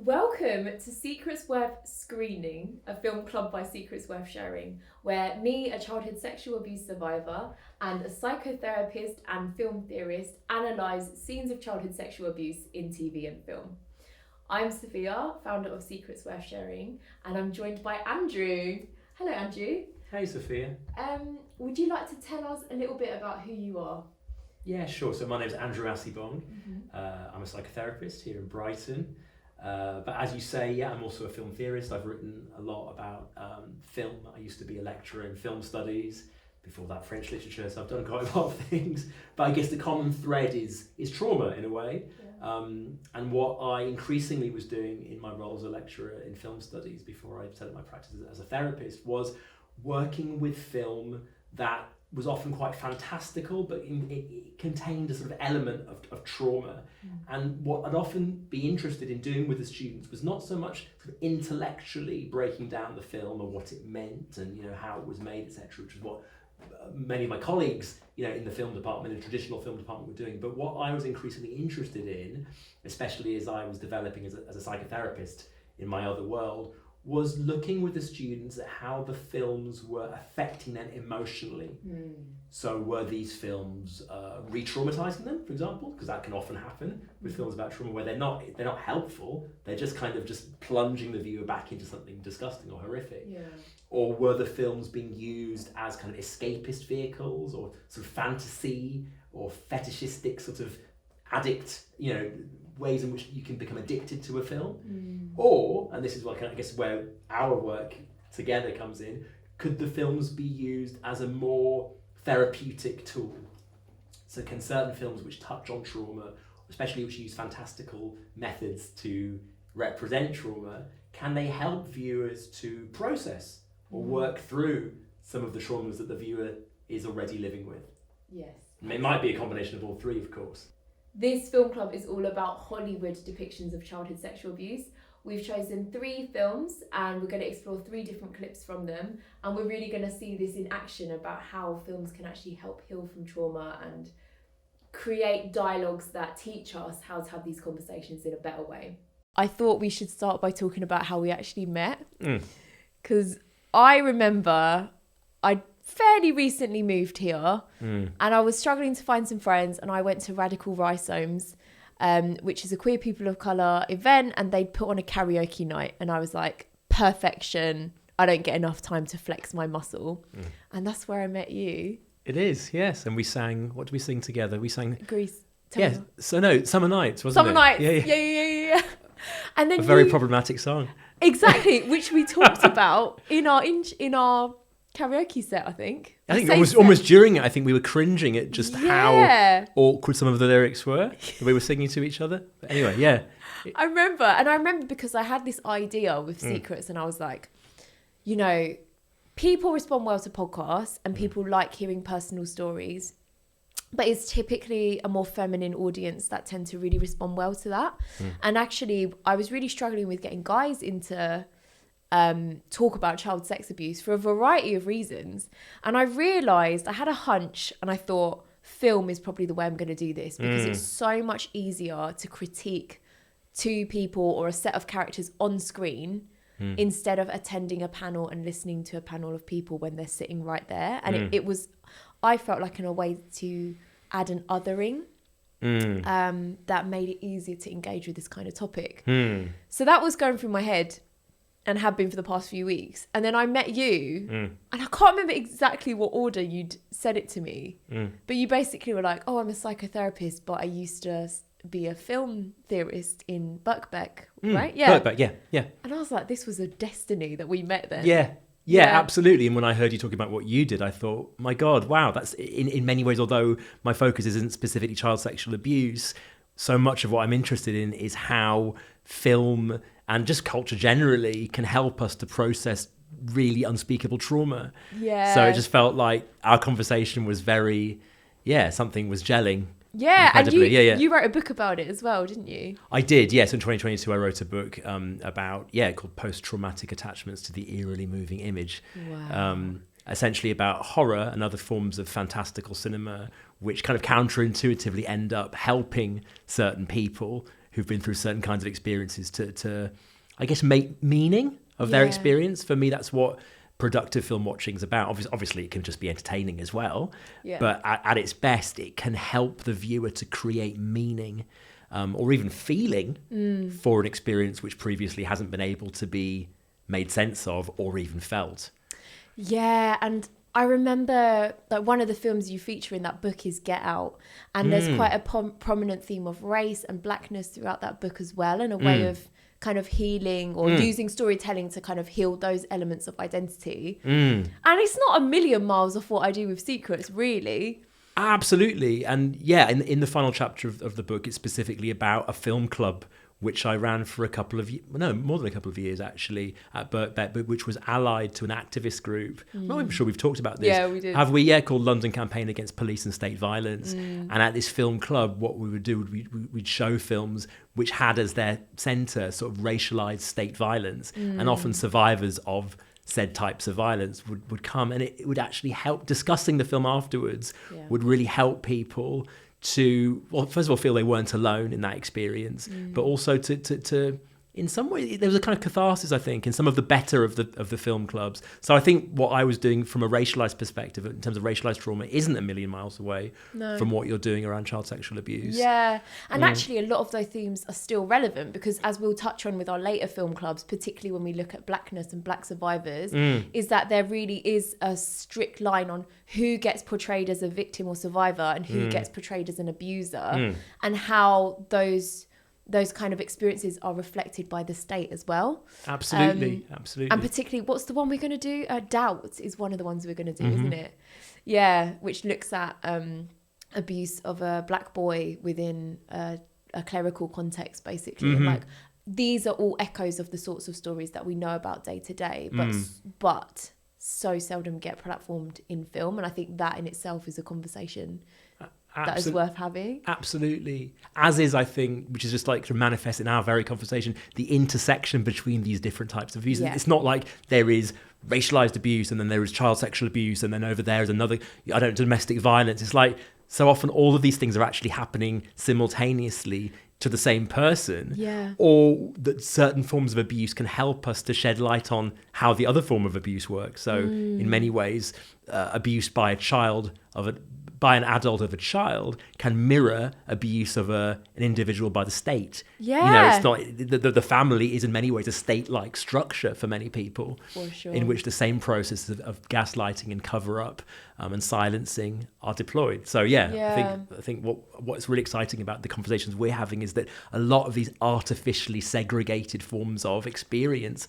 Welcome to Secrets Worth Screening, a film club by Secrets Worth Sharing, where me, a childhood sexual abuse survivor, and a psychotherapist and film theorist analyse scenes of childhood sexual abuse in TV and film. I'm Sophia, founder of Secrets Worth Sharing, and I'm joined by Andrew. Hello, Andrew. Hey, Sophia. Would you like to tell us a little bit about who you are? Yeah, sure. So my name's Andrew Asibong. I'm a psychotherapist here in Brighton. But as you say, yeah, I'm also a film theorist. I've written a lot about film. I used to be a lecturer in film studies, before that French literature, so I've done quite a lot of things. But I guess the common thread is trauma in a way. Yeah. And what I increasingly was doing in my role as a lecturer in film studies before I set up my practice as a therapist was working with film that was often quite fantastical, but it contained a sort of element of trauma. And what I'd often be interested in doing with the students was not so much sort of intellectually breaking down the film and what it meant and how it was made, etc., which is what many of my colleagues in the film department, in the traditional film department, were doing. But what I was increasingly interested in, especially as I was developing as a psychotherapist in my other world, was looking with the students at how the films were affecting them emotionally. So were these films re-traumatizing them, for example? Because that can often happen with films about trauma, where they're not helpful, they're just kind of just plunging the viewer back into something disgusting or horrific. Yeah. Or were the films being used as kind of escapist vehicles, or sort of fantasy or fetishistic sort of addict, ways in which you can become addicted to a film? Or, and this is what I guess where our work together comes in, could the films be used as a more therapeutic tool? So can certain films which touch on trauma, especially which use fantastical methods to represent trauma, can they help viewers to process or work through some of the traumas that the viewer is already living with? Yes. And it might be a combination of all three, of course. This film club is all about Hollywood depictions of childhood sexual abuse. We've chosen 3 films and we're going to explore 3 different clips from them, and we're really going to see this in action about how films can actually help heal from trauma and create dialogues that teach us how to have these conversations in a better way. I thought we should start by talking about how we actually met, because I remember I fairly recently moved here and I was struggling to find some friends, and I went to Radical Rhizomes, which is a queer people of colour event, and they'd put on a karaoke night, and I was like, perfection, I don't get enough time to flex my muscle. And that's where I met you. It is, yes. And we sang, what did we sing together? We sang Grease. Yes, so no, Summer Nights, wasn't Summer it? Nights, yeah. And then a very problematic song. Exactly, which we talked about in our karaoke set, I think. I think almost during it, I think we were cringing at just how awkward some of the lyrics were, the way we were singing to each other. But anyway, yeah. I remember because I had this idea with Secrets, and I was like, people respond well to podcasts and people like hearing personal stories, but it's typically a more feminine audience that tend to really respond well to that. And actually, I was really struggling with getting guys into talk about child sex abuse for a variety of reasons. And I realised, I had a hunch, and I thought film is probably the way I'm going to do this, because it's so much easier to critique 2 people or a set of characters on screen instead of attending a panel and listening to a panel of people when they're sitting right there. And it was, I felt like, in a way to add an othering that made it easier to engage with this kind of topic. So that was going through my head, and have been for the past few weeks. And then I met you, and I can't remember exactly what order you'd said it to me, but you basically were like, oh, I'm a psychotherapist, but I used to be a film theorist in Birkbeck, right? Yeah. Birkbeck, yeah. And I was like, this was a destiny that we met then. Yeah, absolutely. And when I heard you talking about what you did, I thought, my God, wow, that's in many ways, although my focus isn't specifically child sexual abuse, so much of what I'm interested in is how film and just culture generally can help us to process really unspeakable trauma. Yeah. So it just felt like our conversation was very, something was gelling. Yeah, and you wrote a book about it as well, didn't you? I did, yes. In 2022, I wrote a book called Post-Traumatic Attachments to the Eerily Moving Image. Wow. Essentially about horror and other forms of fantastical cinema, which kind of counterintuitively end up helping certain people who've been through certain kinds of experiences to I guess, make meaning of their experience. For me, that's what productive film watching is about. Obviously, it can just be entertaining as well. Yeah. But at its best, it can help the viewer to create meaning or even feeling for an experience which previously hasn't been able to be made sense of or even felt. Yeah, and I remember that one of the films you feature in that book is Get Out, and there's quite a prominent theme of race and blackness throughout that book as well, and a way of kind of healing or using storytelling to kind of heal those elements of identity. And it's not a million miles off what I do with Secrets, really. Absolutely. And yeah, in the final chapter of the book, it's specifically about a film club which I ran for more than a couple of years actually, at Birkbeck, but which was allied to an activist group. I'm not even sure we've talked about this. Yeah, we did. Have we? Yeah, called London Campaign Against Police and State Violence. And at this film club, what we would do, we'd show films which had as their centre sort of racialised state violence, and often survivors of said types of violence would come, and it would actually help. Discussing the film afterwards would really help people to, well, first of all, feel they weren't alone in that experience, but also to in some way, there was a kind of catharsis, I think, in some of the better of the film clubs. So I think what I was doing from a racialised perspective, in terms of racialised trauma, isn't a million miles away from what you're doing around child sexual abuse. Yeah, and actually a lot of those themes are still relevant, because as we'll touch on with our later film clubs, particularly when we look at blackness and black survivors, is that there really is a strict line on who gets portrayed as a victim or survivor and who gets portrayed as an abuser, and how those kind of experiences are reflected by the state as well. Absolutely. And particularly, what's the one we're going to do? Doubt is one of the ones we're going to do, isn't it? Yeah, which looks at abuse of a black boy within a clerical context, basically. And like, these are all echoes of the sorts of stories that we know about day to day, but so seldom get platformed in film. And I think that in itself is a conversation that is worth having. Absolutely. As is, I think, which is just like to manifest in our very conversation, the intersection between these different types of abuse. It's not like there is racialized abuse and then there is child sexual abuse and then over there is another, domestic violence. It's like, so often all of these things are actually happening simultaneously to the same person. Yeah. Or that certain forms of abuse can help us to shed light on how the other form of abuse works. So in many ways, abuse by by an adult of a child can mirror abuse of an individual by the state. Yeah. It's not, the family is in many ways a state-like structure for many people. For sure. In which the same processes of gaslighting and cover-up and silencing are deployed. So I think what's really exciting about the conversations we're having is that a lot of these artificially segregated forms of experience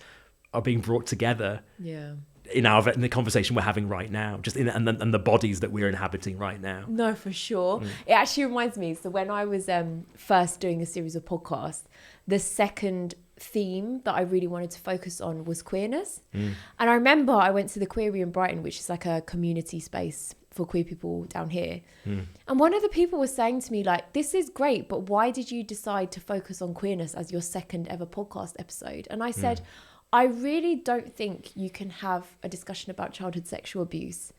are being brought together. Yeah. In the conversation we're having right now, and the bodies that we're inhabiting right now. No, for sure. It actually reminds me, so when I was first doing a series of podcasts, the second theme that I really wanted to focus on was queerness. And I remember I went to the Queery in Brighton, which is like a community space for queer people down here. And one of the people was saying to me, like, this is great, but why did you decide to focus on queerness as your second ever podcast episode? And I said, I really don't think you can have a discussion about childhood sexual abuse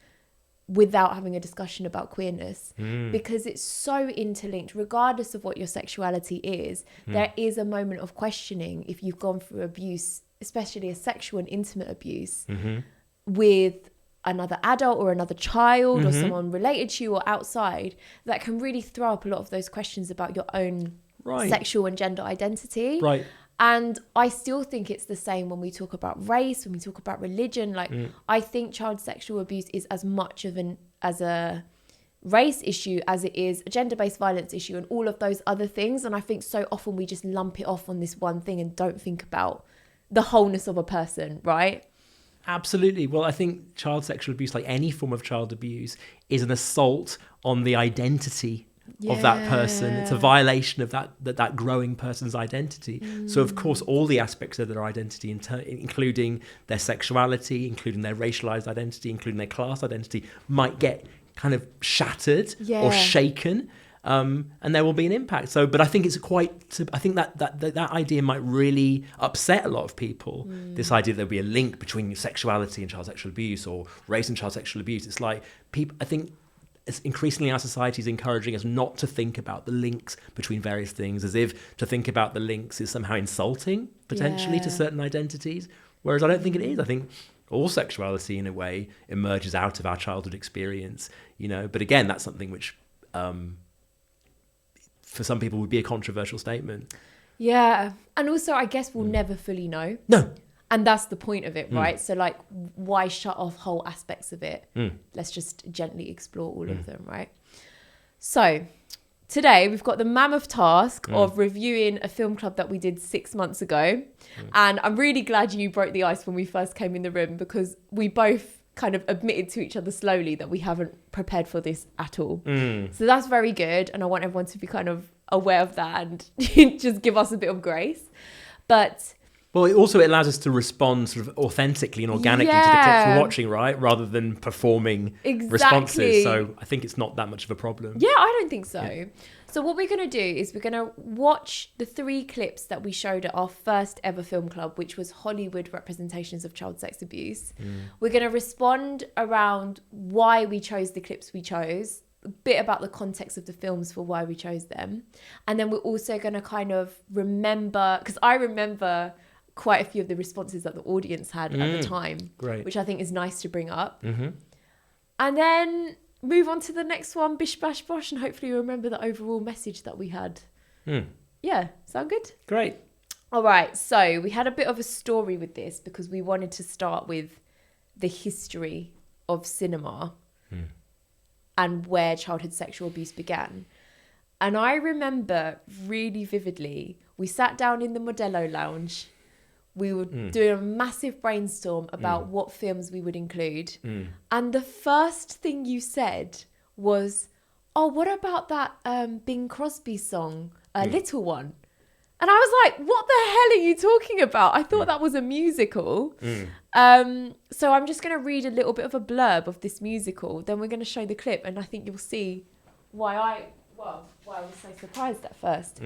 without having a discussion about queerness, because it's so interlinked. Regardless of what your sexuality is, there is a moment of questioning if you've gone through abuse, especially a sexual and intimate abuse, with another adult or another child or someone related to you or outside, that can really throw up a lot of those questions about your own sexual and gender identity. Right. And I still think it's the same when we talk about race, when we talk about religion. Like, I think child sexual abuse is as much of as a race issue as it is a gender-based violence issue and all of those other things. And I think so often we just lump it off on this one thing and don't think about the wholeness of a person, right? Absolutely. Well, I think child sexual abuse, like any form of child abuse, is an assault on the identity of that person. It's a violation of that growing person's identity. So of course all the aspects of their identity, including their sexuality, including their racialized identity, including their class identity, might get kind of shattered or shaken, and there will be an impact. So, but I think I think that idea might really upset a lot of people. This idea that there'll be a link between sexuality and child sexual abuse, or race and child sexual abuse. It's like people, I think, increasingly our society is encouraging us not to think about the links between various things, as if to think about the links is somehow insulting, potentially, to certain identities. Whereas I don't think it is. I think all sexuality, in a way, emerges out of our childhood experience, you know. But again, that's something which, for some people, would be a controversial statement. Yeah. And also, I guess we'll never fully know. No. And that's the point of it, right? So, like, why shut off whole aspects of it? Let's just gently explore all of them, right? So, today we've got the mammoth task of reviewing a film club that we did 6 months ago. And I'm really glad you broke the ice when we first came in the room, because we both kind of admitted to each other slowly that we haven't prepared for this at all. So that's very good. And I want everyone to be kind of aware of that and just give us a bit of grace. But... well, it allows us to respond sort of authentically and organically to the clips we're watching, right? Rather than performing responses. So I think it's not that much of a problem. Yeah, I don't think so. Yeah. So what we're going to do is we're going to watch the 3 clips that we showed at our first ever film club, which was Hollywood representations of child sex abuse. We're going to respond around why we chose the clips we chose, a bit about the context of the films for why we chose them. And then we're also going to kind of remember, because I remember quite a few of the responses that the audience had at the time, which I think is nice to bring up. And then move on to the next one, bish bash bosh, and hopefully remember the overall message that we had. Yeah, sound good? Great. All right, so we had a bit of a story with this because we wanted to start with the history of cinema and where childhood sexual abuse began. And I remember really vividly, we sat down in the Modelo lounge. We were doing a massive brainstorm about what films we would include. And the first thing you said was, oh, what about that Bing Crosby song, Little One? And I was like, what the hell are you talking about? I thought that was a musical. So I'm just going to read a little bit of a blurb of this musical. Then we're going to show the clip. And I think you'll see why I was so surprised at first.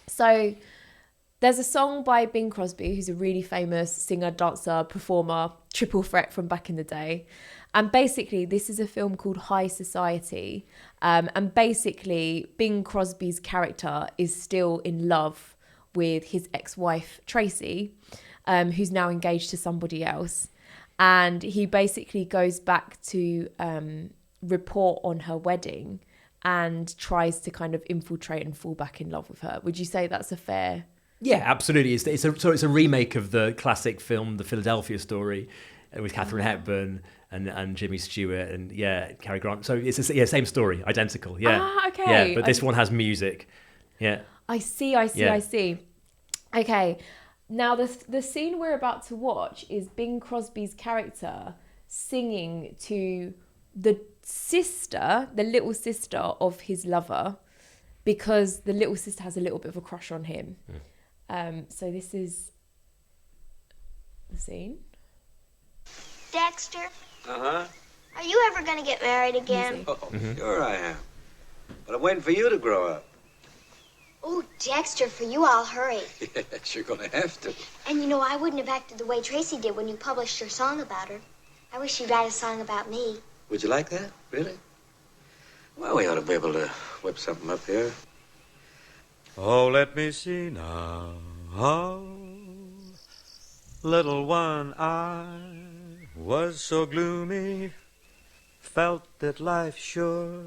So... there's a song by Bing Crosby, who's a really famous singer, dancer, performer, triple threat from back in the day. And basically, this is a film called High Society. And basically, Bing Crosby's character is still in love with his ex-wife, Tracy, who's now engaged to somebody else. And he basically goes back to report on her wedding and tries to kind of infiltrate and fall back in love with her. Would you say that's a fair... Yeah, absolutely. It's a remake of the classic film, The Philadelphia Story, with Katharine Hepburn and Jimmy Stewart and Cary Grant. So it's same story, identical. Yeah. Okay. Yeah, but this one has music. Yeah. I see. Okay. Now the scene we're about to watch is Bing Crosby's character singing to the little sister of his lover, because the little sister has a little bit of a crush on him. So this is the scene. Dexter? Uh-huh. Are you ever going to get married again? Oh, sure I am. But I'm waiting for you to grow up. Oh, Dexter, for you, I'll hurry. Yes, you're gonna have to. And you know, I wouldn't have acted the way Tracy did when you published your song about her. I wish you'd write a song about me. Would you like that? Really? Well, we ought to be able to whip something up here. Oh, let me see now. Oh, little one, I was so gloomy, felt that life sure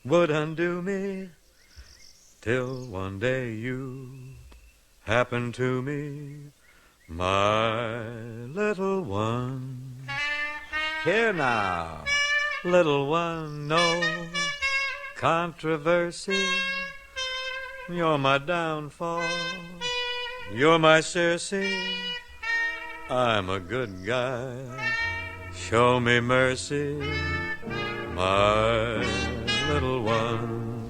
would undo me, till one day you happened to me, my little one. Here now, little one, no controversy. You're my downfall, you're my Circe. I'm a good guy, show me mercy, my little one.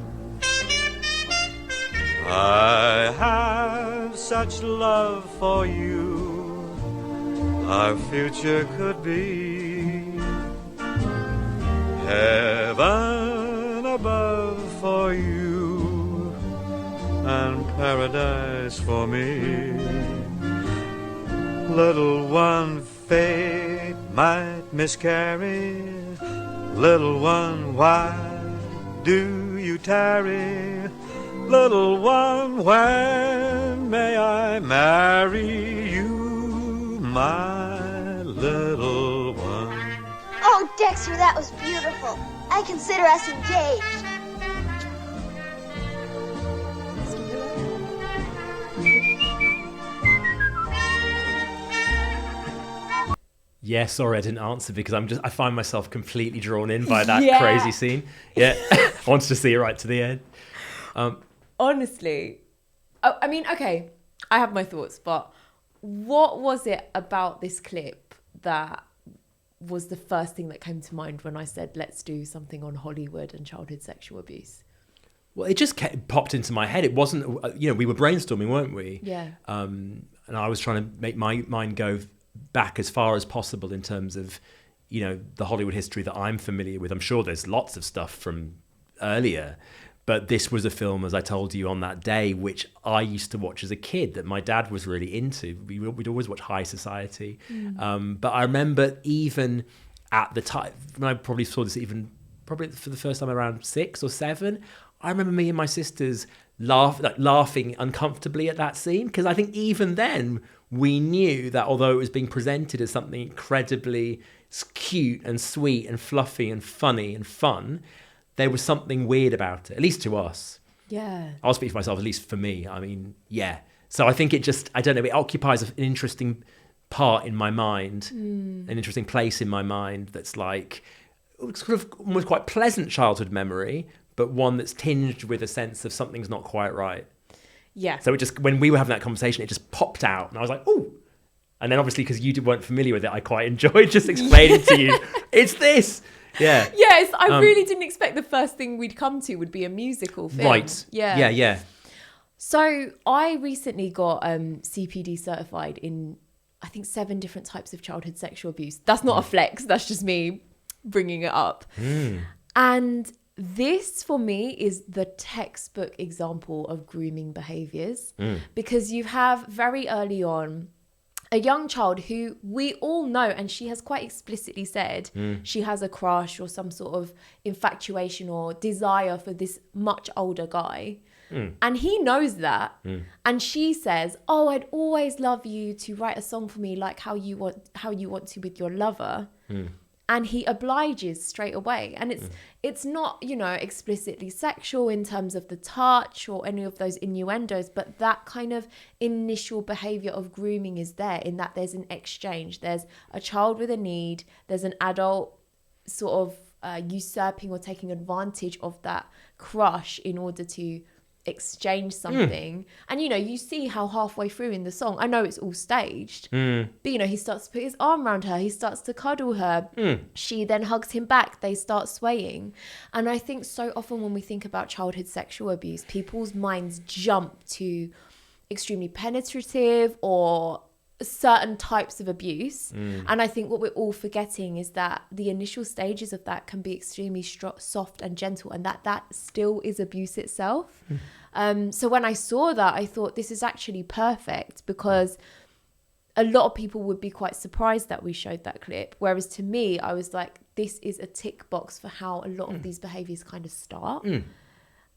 I have such love for you, our future could be heaven above for you, and paradise for me. Little one, fate might miscarry, Little one, why do you tarry? Little one, when may I marry you, my little one? Oh, Dexter, that was beautiful. I consider us engaged. Yeah, sorry I didn't answer because I find myself completely drawn in by that Yeah. crazy scene. Yeah, I wanted to see it right to the end. Honestly, I mean, okay, I have my thoughts, but what was it about this clip that was the first thing that came to mind when I said, let's do something on Hollywood and childhood sexual abuse? Well, it just popped into my head. It wasn't, we were brainstorming, weren't we? Yeah. And I was trying to make my mind go back as far as possible in terms of, the Hollywood history that I'm familiar with. I'm sure there's lots of stuff from earlier, but this was a film, as I told you on that day, which I used to watch as a kid that my dad was really into. We'd always watch High Society. But I remember even at the time, when I probably saw this probably for the first time around 6 or 7, I remember me and my sisters laughing uncomfortably at that scene, because I think even then we knew that although it was being presented as something incredibly cute and sweet and fluffy and funny and fun, there was something weird about it, at least to us. Yeah. I'll speak for myself, at least for me. I mean, yeah. So I think it occupies an interesting part in my mind, an interesting place in my mind that's like sort of almost quite pleasant childhood memory, but one that's tinged with a sense of something's not quite right. Yeah. So it just, when we were having that conversation, it just popped out, and I was like, "Ooh!" And then obviously because you weren't familiar with it, I quite enjoyed just explaining to you, it's this. Yeah. Yes, I really didn't expect the first thing we'd come to would be a musical film. Right. Yeah. Yeah. So I recently got CPD certified in, I think, 7 different types of childhood sexual abuse. That's not a flex. That's just me bringing it up. And this, for me, is the textbook example of grooming behaviours, because you have very early on a young child who we all know, and she has quite explicitly said she has a crush or some sort of infatuation or desire for this much older guy. And he knows that. And she says, "Oh, I'd always love you to write a song for me like how you want to with your lover." And he obliges straight away. And it's not, explicitly sexual in terms of the touch or any of those innuendos, but that kind of initial behavior of grooming is there, in that there's an exchange. There's a child with a need. There's an adult sort of usurping or taking advantage of that crush in order to exchange something. And you see how halfway through in the song, I know it's all staged, but he starts to put his arm around her, he starts to cuddle her, she then hugs him back, they start swaying. And I think so often when we think about childhood sexual abuse, people's minds jump to extremely penetrative or certain types of abuse. And I think what we're all forgetting is that the initial stages of that can be extremely soft and gentle, and that still is abuse itself. So when I saw that, I thought this is actually perfect, because a lot of people would be quite surprised that we showed that clip, whereas to me, I was like, this is a tick box for how a lot of these behaviors kind of start.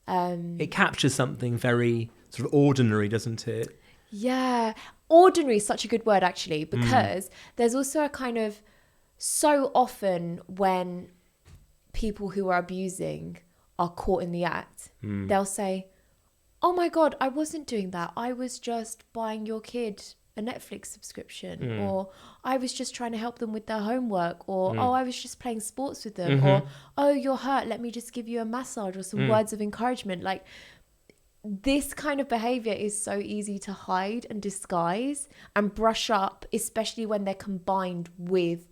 It captures something very sort of ordinary, doesn't it? Yeah, ordinary is such a good word, actually, because there's also a kind of, so often when people who are abusing are caught in the act, they'll say, "Oh my God, I wasn't doing that. I was just buying your kid a Netflix subscription," or "I was just trying to help them with their homework," or "Oh, I was just playing sports with them," or "Oh, you're hurt. Let me just give you a massage or some words of encouragement." Like, this kind of behavior is so easy to hide and disguise and brush up, especially when they're combined with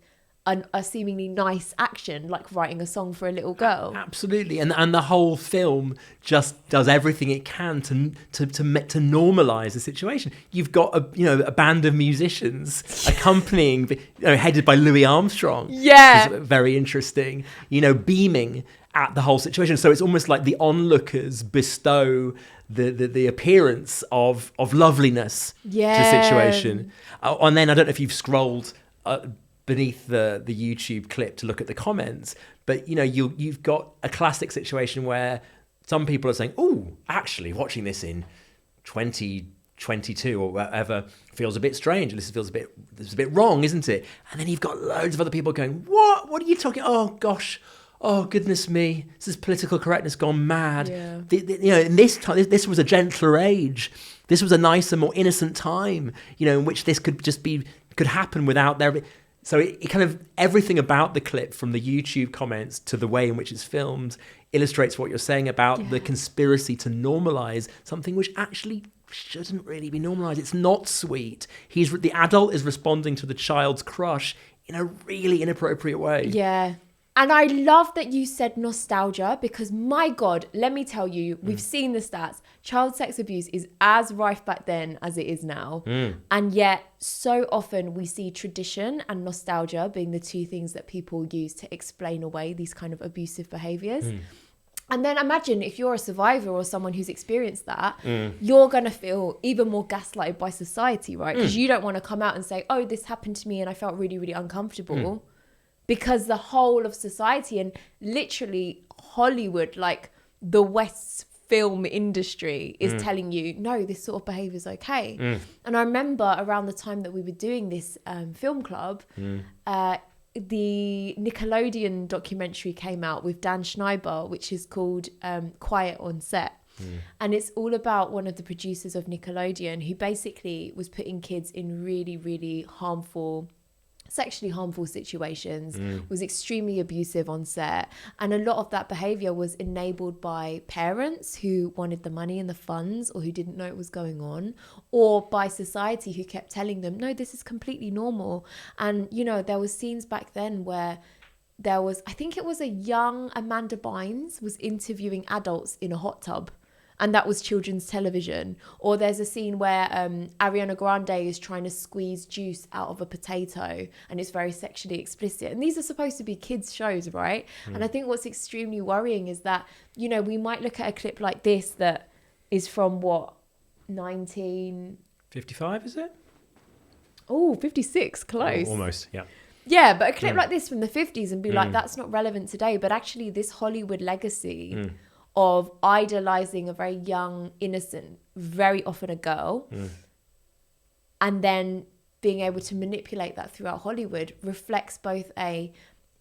a seemingly nice action, like writing a song for a little girl. Absolutely, and the whole film just does everything it can to normalize the situation. You've got a band of musicians accompanying, headed by Louis Armstrong. Yeah, which is very interesting. Beaming at the whole situation. So it's almost like the onlookers bestow the appearance of loveliness to the situation. And then I don't know if you've scrolled beneath the YouTube clip to look at the comments. But, you know, you've got a classic situation where some people are saying, oh, actually watching this in 2022 or whatever feels a bit strange. This feels a bit wrong, isn't it? And then you've got loads of other people going, what are you talking? Oh gosh, oh goodness me, this is political correctness gone mad. Yeah. You know, in this time, this was a gentler age. This was a nicer, more innocent time, you know, in which this could happen without there. So it kind of, everything about the clip, from the YouTube comments to the way in which it's filmed, illustrates what you're saying about the conspiracy to normalize something which actually shouldn't really be normalized. It's not sweet. The adult is responding to the child's crush in a really inappropriate way. Yeah. And I love that you said nostalgia, because my God, let me tell you, we've seen the stats. Child sex abuse is as rife back then as it is now. And yet so often we see tradition and nostalgia being the two things that people use to explain away these kind of abusive behaviors. And then imagine if you're a survivor or someone who's experienced that, you're going to feel even more gaslighted by society, right? Because you don't want to come out and say, oh, this happened to me and I felt really, really uncomfortable. Because the whole of society and literally Hollywood, like the West's film industry, is telling you, no, this sort of behavior is okay. And I remember around the time that we were doing this film club, the Nickelodeon documentary came out with Dan Schneider, which is called Quiet on Set. And it's all about one of the producers of Nickelodeon who basically was putting kids in really, really sexually harmful situations, was extremely abusive on set. And a lot of that behavior was enabled by parents who wanted the money and the funds, or who didn't know it was going on, or by society who kept telling them, no, this is completely normal. And, you know, there was scenes back then where there was, I think it was a young Amanda Bynes was interviewing adults in a hot tub. And that was children's television. Or there's a scene where Ariana Grande is trying to squeeze juice out of a potato, and it's very sexually explicit. And these are supposed to be kids' shows, right? And I think what's extremely worrying is that, you know, we might look at a clip like this that is from 55, is it? Oh, 56, close. Almost, yeah. Yeah, but a clip like this from the 50s and be like, that's not relevant today. But actually this Hollywood legacy of idolizing a very young, innocent, very often a girl, and then being able to manipulate that throughout Hollywood reflects both a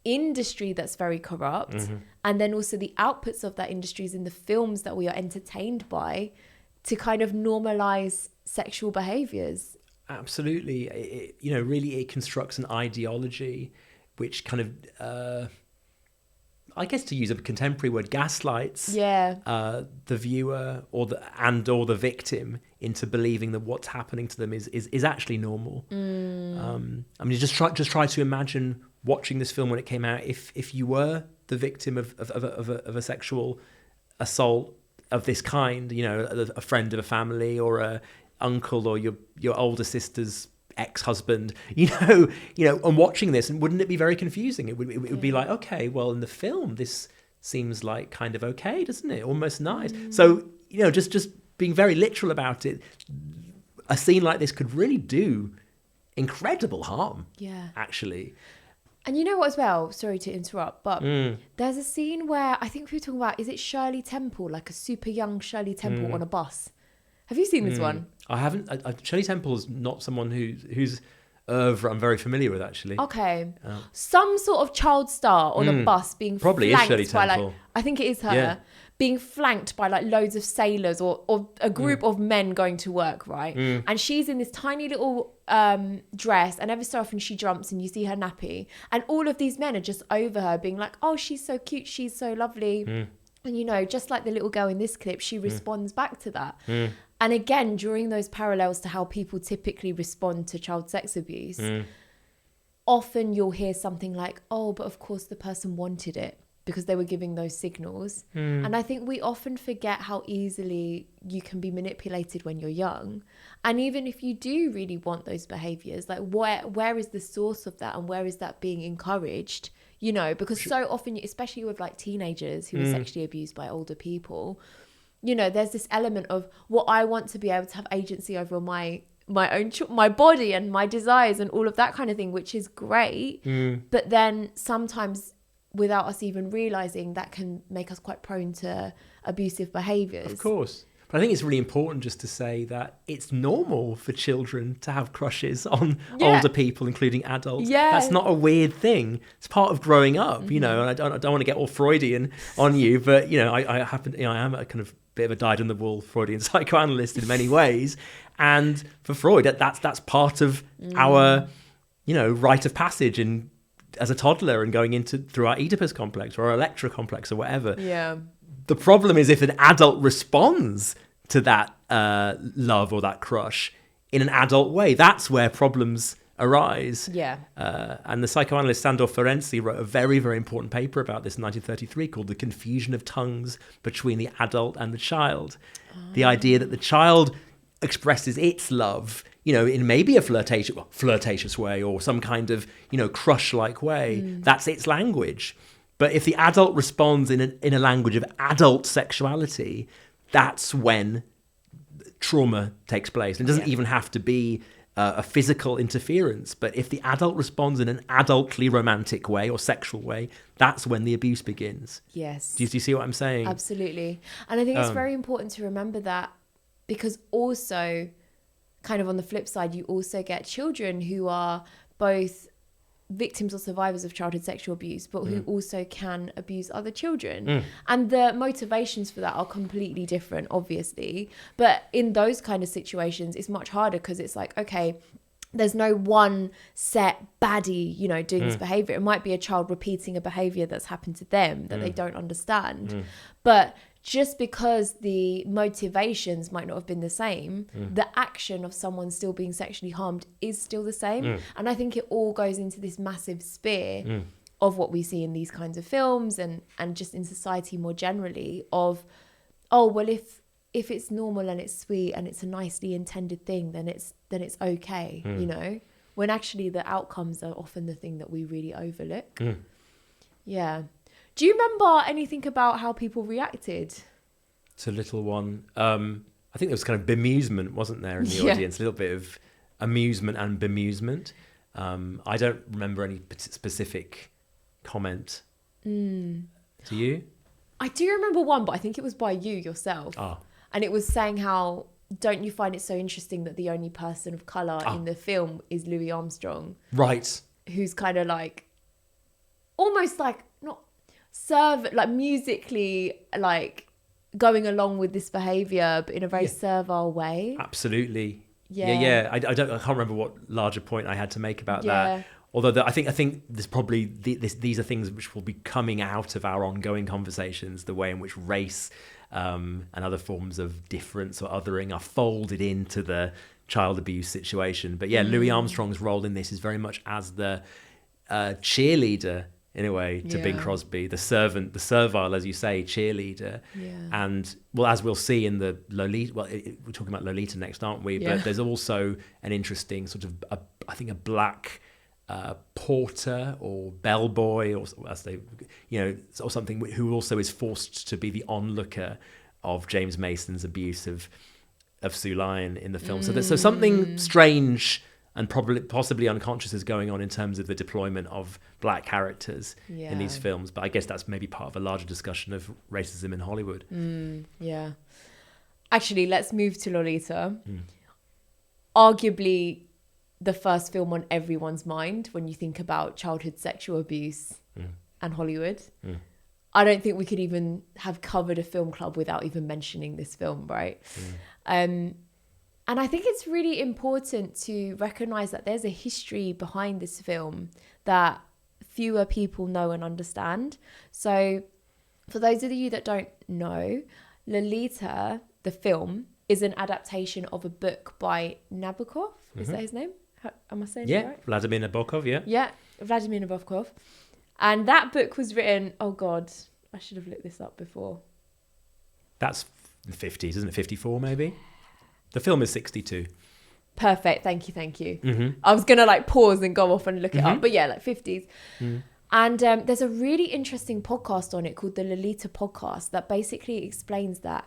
industry that's very corrupt, and then also the outputs of that industry is in the films that we are entertained by to kind of normalize sexual behaviors. Absolutely. It constructs an ideology which kind of I guess, to use a contemporary word, gaslights the viewer or the victim into believing that what's happening to them is actually normal. I mean, just try to imagine watching this film when it came out. If you were the victim of a sexual assault of this kind, you know, a friend of a family or a uncle or your older sister's ex-husband, you know, and watching this, and wouldn't it be very confusing? It would be like, okay, well, in the film this seems like kind of okay, doesn't it? Almost nice. So, you know, just being very literal about it, a scene like this could really do incredible harm. Yeah, actually. And you know what as well, sorry to interrupt, but there's a scene where I think we were talking about, is it Shirley Temple, like a super young Shirley Temple on a bus? Have you seen this one? I haven't. Shirley Temple is not someone whose oeuvre I'm very familiar with, actually. Okay. Some sort of child star on a bus being probably flanked is Shirley by Temple. like, I think it is her, being flanked by like loads of sailors or a group of men going to work, right? And she's in this tiny little dress, and every so often she jumps and you see her nappy, and all of these men are just over her being like, oh, she's so cute, she's so lovely. And, you know, just like the little girl in this clip, she responds back to that. And again, drawing those parallels to how people typically respond to child sex abuse, often you'll hear something like, oh, but of course the person wanted it because they were giving those signals. And I think we often forget how easily you can be manipulated when you're young. And even if you do really want those behaviors, like where is the source of that, and where is that being encouraged? You know, because so often, especially with like teenagers who are sexually abused by older people, you know, there's this element of, well, I want to be able to have agency over my my body and my desires and all of that kind of thing, which is great. But then sometimes, without us even realizing, that can make us quite prone to abusive behaviors. Of course. But I think it's really important just to say that it's normal for children to have crushes on older people, including adults. Yeah. That's not a weird thing. It's part of growing up, you know, and I don't want to get all Freudian on you, but, you know, I am a kind of bit of a dyed-in-the-wool Freudian psychoanalyst in many ways. And for Freud, that's part of our, you know, rite of passage as a toddler and going through our Oedipus complex or our Electra complex or whatever. Yeah. The problem is if an adult responds to that love or that crush in an adult way, that's where problems arise. Yeah. And the psychoanalyst Sandor Ferenczi wrote a very, very important paper about this in 1933 called The Confusion of Tongues Between the Adult and the Child. The idea that the child expresses its love, you know, in maybe a flirtatious way or some kind of, you know, crush-like way. That's its language. But if the adult responds in a language of adult sexuality, that's when trauma takes place. It doesn't even have to be a physical interference. But if the adult responds in an adultly romantic way or sexual way, that's when the abuse begins. Yes. Do you see what I'm saying? Absolutely. And I think it's very important to remember that, because also, kind of on the flip side, you also get children who are both victims or survivors of childhood sexual abuse, but who also can abuse other children. And the motivations for that are completely different, obviously. But in those kind of situations, it's much harder because it's like, okay, there's no one set baddie, you know, doing this behavior. It might be a child repeating a behavior that's happened to them that they don't understand. But just because the motivations might not have been the same, the action of someone still being sexually harmed is still the same. And I think it all goes into this massive sphere of what we see in these kinds of films and just in society more generally of, oh, well, if it's normal and it's sweet and it's a nicely intended thing, then it's okay, you know, when actually the outcomes are often the thing that we really overlook. Yeah. Do you remember anything about how people reacted? To Little One. I think there was kind of bemusement, wasn't there, in the audience? A little bit of amusement and bemusement. I don't remember any specific comment. Do you? I do remember one, but I think it was by you yourself. And it was saying how, don't you find it so interesting that the only person of colour in the film is Louis Armstrong? Right. Who's kind of like, almost like, like musically, like going along with this behaviour, but in a very servile way. Absolutely. Yeah. I can't remember what larger point I had to make about that. Although I think there's probably these are things which will be coming out of our ongoing conversations, the way in which race and other forms of difference or othering are folded into the child abuse situation. But Louis Armstrong's role in this is very much as the cheerleader, in a way, to Bing Crosby, the servant, the servile, as you say, cheerleader. And, well, as we'll see in the Lolita, we're talking about Lolita next, aren't we? But there's also an interesting sort of, I think, a black porter or bellboy, or as they, you know, or something, who also is forced to be the onlooker of James Mason's abuse of Sue Lyon in the film. So there's something strange and possibly unconscious is going on in terms of the deployment of black characters in these films. But I guess that's maybe part of a larger discussion of racism in Hollywood. Yeah. Actually, let's move to Lolita. Arguably the first film on everyone's mind when you think about childhood sexual abuse and Hollywood. I don't think we could even have covered a film club without even mentioning this film, right? And I think it's really important to recognise that there's a history behind this film that fewer people know and understand. So for those of you that don't know, Lolita, the film, is an adaptation of a book by Nabokov. Is that his name? Am I saying it right? Vladimir Nabokov, Yeah, Vladimir Nabokov. And that book was written, oh God, I should have looked this up before. That's the 50s, isn't it? 54 maybe? The film is 62. Perfect. Thank you. I was going to like pause and go off and look it up. But yeah, like 50s. And there's a really interesting podcast on it called the Lolita Podcast that basically explains that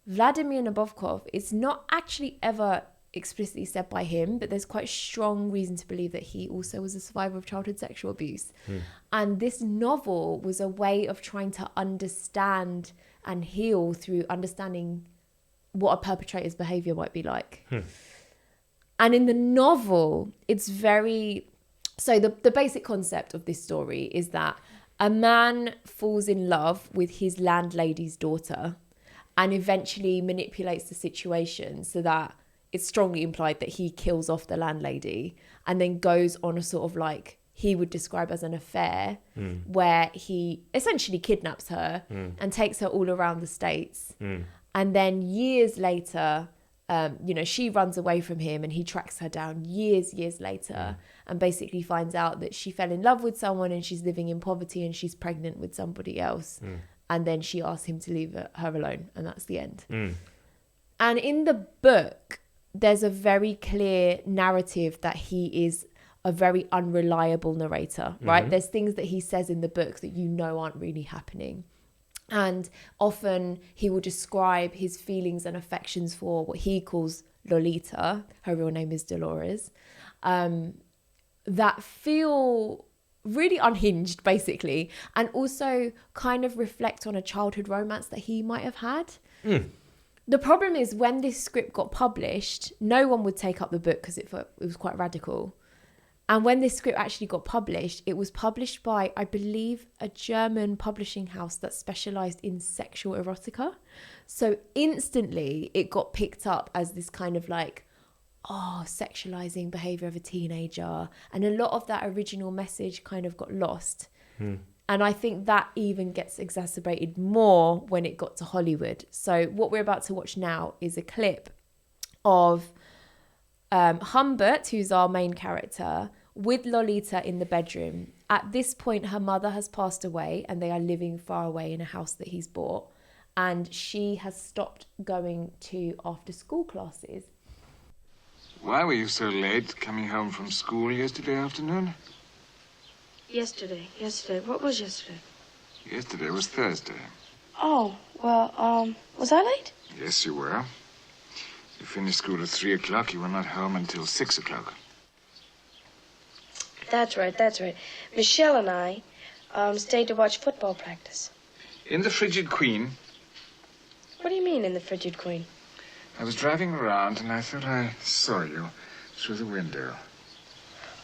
Vladimir Nabokov is not actually ever explicitly said by him, but there's quite strong reason to believe that he also was a survivor of childhood sexual abuse. And this novel was a way of trying to understand and heal through understanding what a perpetrator's behavior might be like. And in the novel, it's very... So the basic concept of this story is that a man falls in love with his landlady's daughter and eventually manipulates the situation so that it's strongly implied that he kills off the landlady and then goes on a sort of like he would describe as an affair where he essentially kidnaps her and takes her all around the States. And then years later, she runs away from him and he tracks her down years later and basically finds out that she fell in love with someone and she's living in poverty and she's pregnant with somebody else. And then she asks him to leave her alone, and that's the end. And in the book, there's a very clear narrative that he is a very unreliable narrator, right? There's things that he says in the book that aren't really happening. And often he will describe his feelings and affections for what he calls Lolita, her real name is Dolores, that feel really unhinged, basically, and also kind of reflect on a childhood romance that he might have had. The problem is when this script got published, no one would take up the book because it was quite radical. And when this script actually got published, it was published by, I believe, a German publishing house that specialised in sexual erotica. So instantly it got picked up as this kind of like, sexualising behaviour of a teenager. And a lot of that original message kind of got lost. And I think that even gets exacerbated more when it got to Hollywood. So what we're about to watch now is a clip of Humbert, who's our main character, with Lolita in the bedroom. At this point, her mother has passed away and they are living far away in a house that he's bought. And she has stopped going to after school classes. Why were you so late coming home from school yesterday afternoon? Yesterday. What was yesterday? Yesterday was Thursday. Oh, well, was I late? Yes, you were. You finished school at 3 o'clock. You were not home until 6 o'clock. That's right. Michelle and I stayed to watch football practice. In the Frigid Queen. What do you mean, in the Frigid Queen? I was driving around and I thought I saw you through the window.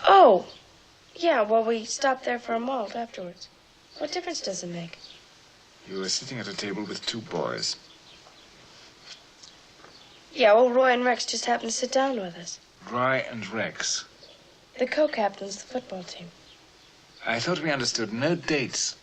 Oh, yeah, well, we stopped there for a malt afterwards. What difference does it make? You were sitting at a table with 2 boys. Yeah, well, Roy and Rex just happened to sit down with us. Roy and Rex. The co-captains of the football team. I thought we understood no dates.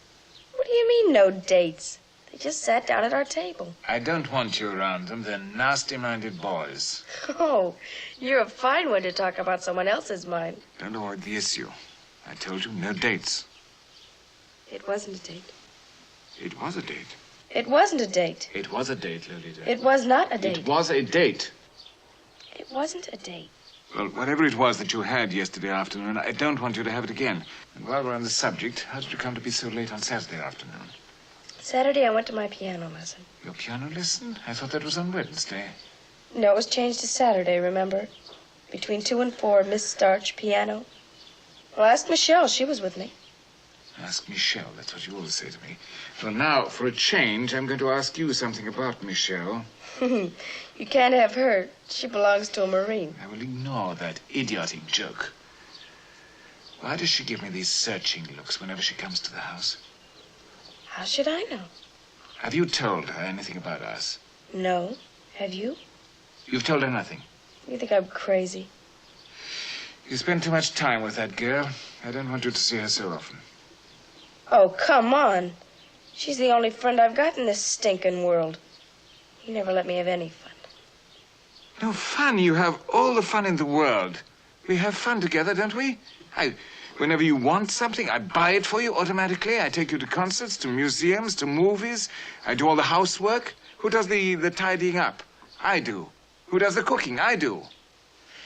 What do you mean, no dates? They just sat down at our table. I don't want you around them. They're nasty-minded boys. Oh, you're a fine one to talk about someone else's mind. Don't avoid the issue. I told you no dates. It wasn't a date. It was a date. It wasn't a date. It was a date, Lolita. It was not a date. It was a date. It wasn't a date. Well, whatever it was that you had yesterday afternoon, I don't want you to have it again. And while we're on the subject, how did you come to be so late on Saturday afternoon? Saturday, I went to my piano lesson. Your piano lesson? I thought that was on Wednesday. No, it was changed to Saturday, remember? Between 2 and 4, Miss Starch, piano. Well, ask Michelle. She was with me. Ask Michelle. That's what you always say to me. Well, now, for a change, I'm going to ask you something about Michelle. You can't have her. She belongs to a Marine. I will ignore that idiotic joke. Why does she give me these searching looks whenever she comes to the house? How should I know? Have you told her anything about us? No. Have you? You've told her nothing? You think I'm crazy? You spend too much time with that girl. I don't want you to see her so often. Oh, come on. She's the only friend I've got in this stinking world. You never let me have any fun. No fun? You have all the fun in the world. We have fun together, don't we? Whenever you want something, I buy it for you automatically. I take you to concerts, to museums, to movies. I do all the housework. Who does the tidying up? I do. Who does the cooking? I do.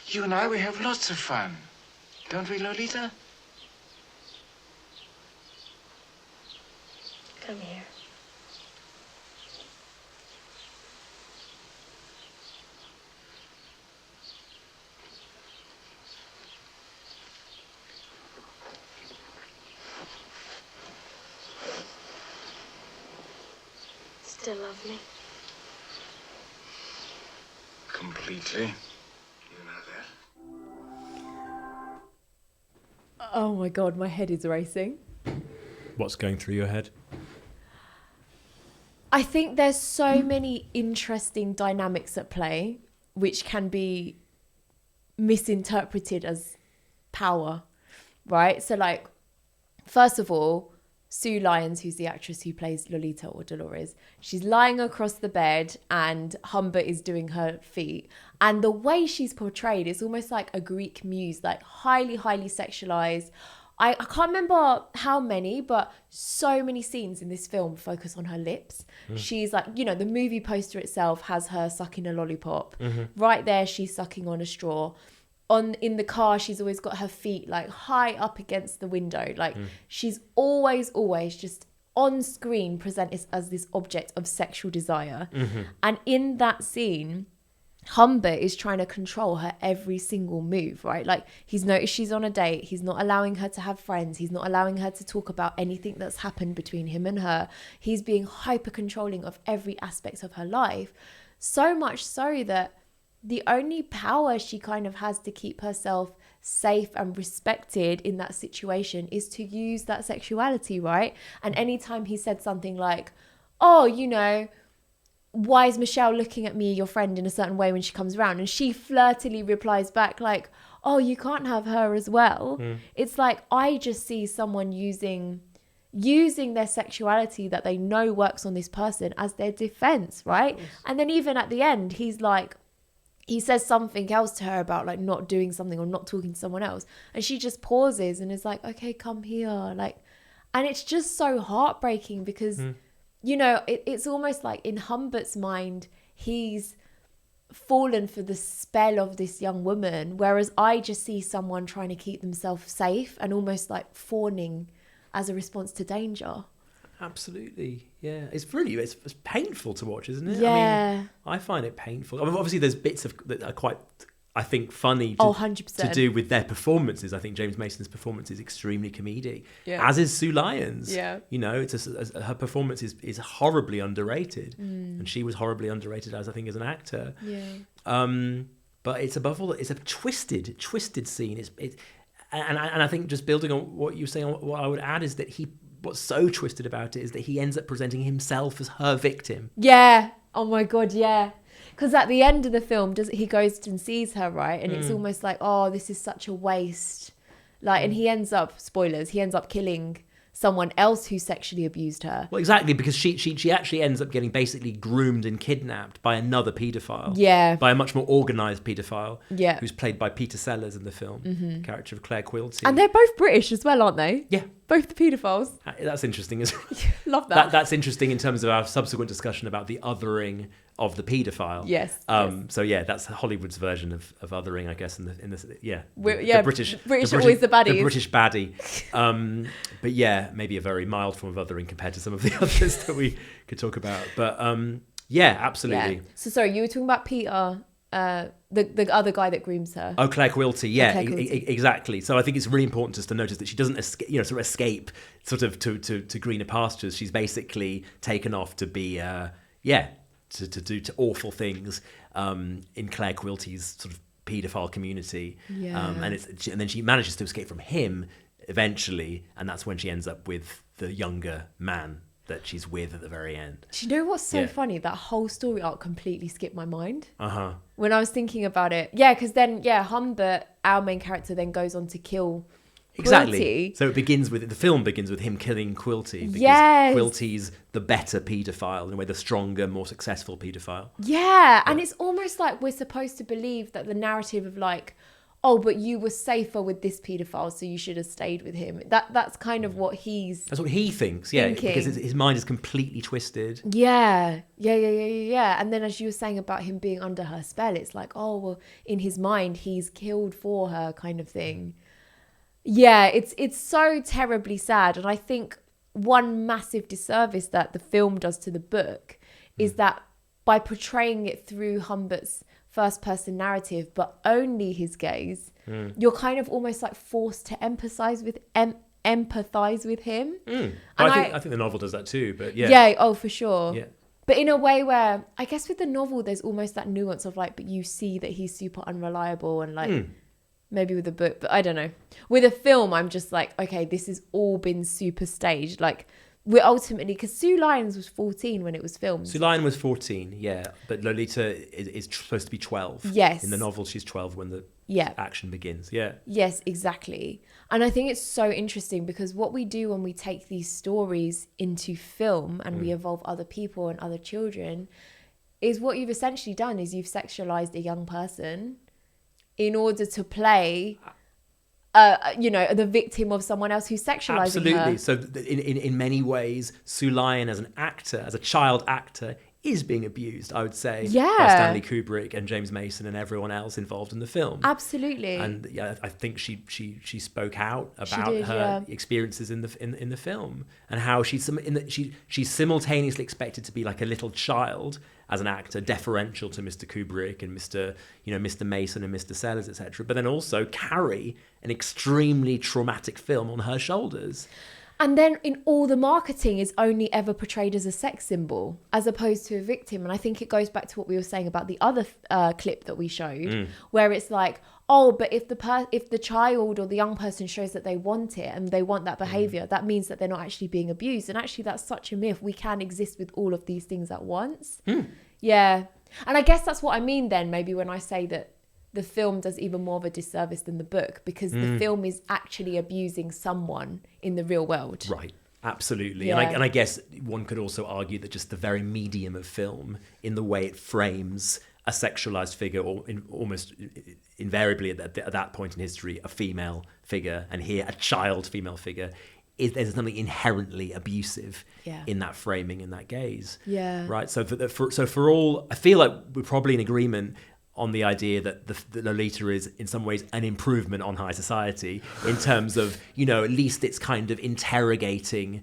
You and I, we have lots of fun. Don't we, Lolita? Come here. still love me? Completely. You know that. Oh my God, my head is racing. What's going through your head? I think there's so many interesting dynamics at play which can be misinterpreted as power, right? So like, first of all, Sue Lyons, who's the actress who plays Lolita or Dolores, she's lying across the bed and Humbert is doing her feet. And the way she's portrayed is almost like a Greek muse, like highly, highly sexualized. I can't remember how many, but so many scenes in this film focus on her lips. She's like, you know, the movie poster itself has her sucking a lollipop. Right there, she's sucking on a straw. In the car, she's always got her feet like high up against the window. Like she's always just on screen presented as this object of sexual desire. And in that scene, Humbert is trying to control her every single move, right? Like he's noticed she's on a date. He's not allowing her to have friends. He's not allowing her to talk about anything that's happened between him and her. He's being hyper controlling of every aspect of her life. So much so that the only power she kind of has to keep herself safe and respected in that situation is to use that sexuality, right? And anytime he said something like, oh, you know, why is Michelle looking at me, your friend, in a certain way when she comes around? And she flirtily replies back like, oh, you can't have her as well. It's like, I just see someone using their sexuality that they know works on this person as their defense, right? And then even at the end, he's like, he says something else to her about like not doing something or not talking to someone else. And she just pauses and is like, okay, come here. Like, and it's just so heartbreaking because, you know, it's almost like in Humbert's mind, he's fallen for the spell of this young woman. Whereas I just see someone trying to keep themselves safe and almost like fawning as a response to danger. Absolutely, yeah. It's painful to watch, isn't it? Yeah. I mean, I find it painful. I mean, obviously, there's bits that are quite, I think, funny to, 100%. to do with their performances. I think James Mason's performance is extremely comedic, Yeah. as is Sue Lyons. Yeah. You know, her performance is horribly underrated, and she was horribly underrated as an actor. Yeah. But it's above all, it's a twisted scene. And I think just building on what you're saying, what I would add is that what's so twisted about it is that he ends up presenting himself as her victim. Yeah. Oh my God, yeah. Because at the end of the film, he goes and sees her, right? And it's almost like, oh, this is such a waste. Like, and he ends up, spoilers, he ends up killing someone else who sexually abused her. Well, exactly, because she actually ends up getting basically groomed and kidnapped by another paedophile. Yeah. By a much more organised paedophile. Yeah. Who's played by Peter Sellers in the film, the character of Claire Quilty. And they're both British as well, aren't they? Yeah. Both the paedophiles. That's interesting. Love that. That's interesting in terms of our subsequent discussion about the othering of the paedophile. Yes. So yeah, that's Hollywood's version of othering, I guess. The British always the baddies. The British baddie. But yeah, maybe a very mild form of othering compared to some of the others that we could talk about. But yeah, absolutely. Yeah. So sorry, you were talking about Peter, the other guy that grooms her. Oh, Claire Quilty, yeah, Claire Quilty. Exactly. So I think it's really important just to notice that she doesn't escape to greener pastures. She's basically taken off to be to do awful things in Claire Quilty's sort of paedophile community. Yeah. And then she manages to escape from him eventually, and that's when she ends up with the younger man that she's with at the very end. Do you know what's so funny? That whole story arc completely skipped my mind. When I was thinking about it. Yeah, because then, Humbert, our main character, then goes on to kill Exactly. Quilty. So the film begins with him killing Quilty. Because Quilty's the better paedophile, in a way, the stronger, more successful paedophile. Yeah, and it's almost like we're supposed to believe that the narrative of like, oh, but you were safer with this paedophile, so you should have stayed with him. That's kind of what That's what he thinks, because his mind is completely twisted. Yeah. And then as you were saying about him being under her spell, it's like, oh, well, in his mind, he's killed for her kind of thing. Yeah, it's so terribly sad. And I think one massive disservice that the film does to the book is that by portraying it through Humbert's first person narrative, but only his gaze, you're kind of almost like forced to empathize with him. And I think the novel does that too, but yeah. Yeah, oh, for sure. Yeah. But in a way where, I guess with the novel, there's almost that nuance of like, but you see that he's super unreliable and like, maybe with a book, but I don't know. With a film, I'm just like, okay, this has all been super staged. Like, we're ultimately, because Sue Lyons was 14 when it was filmed. Sue Lyon was 14, yeah, but Lolita is supposed to be 12. Yes. In the novel, she's 12 when the action begins, yeah. Yes, exactly. And I think it's so interesting because what we do when we take these stories into film and we involve other people and other children is what you've essentially done is you've sexualized a young person in order to play the victim of someone else who's sexualizing her. Absolutely. So in many ways, Sue Lyon as an actor, as a child actor, is being abused, I would say, by Stanley Kubrick and James Mason and everyone else involved in the film. Absolutely. And yeah, I think she spoke out about her experiences in the film and how she's simultaneously expected to be like a little child as an actor, deferential to Mr. Kubrick and Mr. Mason and Mr. Sellers, etc., but then also carry an extremely traumatic film on her shoulders. And then in all the marketing is only ever portrayed as a sex symbol as opposed to a victim. And I think it goes back to what we were saying about the other clip that we showed, where it's like, oh, but if the child or the young person shows that they want it and they want that behavior, that means that they're not actually being abused. And actually, that's such a myth. We can exist with all of these things at once. Yeah. And I guess that's what I mean then, maybe when I say that the film does even more of a disservice than the book, because the film is actually abusing someone in the real world. Right. Absolutely. Yeah. And I guess one could also argue that just the very medium of film, in the way it frames a sexualized figure, or almost invariably at that point in history, a female figure, and here a child female figure, there's something inherently abusive in that framing, in that gaze. Yeah. Right. So for all, I feel like we're probably in agreement on the idea that the Lolita is in some ways an improvement on High Society in terms of, at least it's kind of interrogating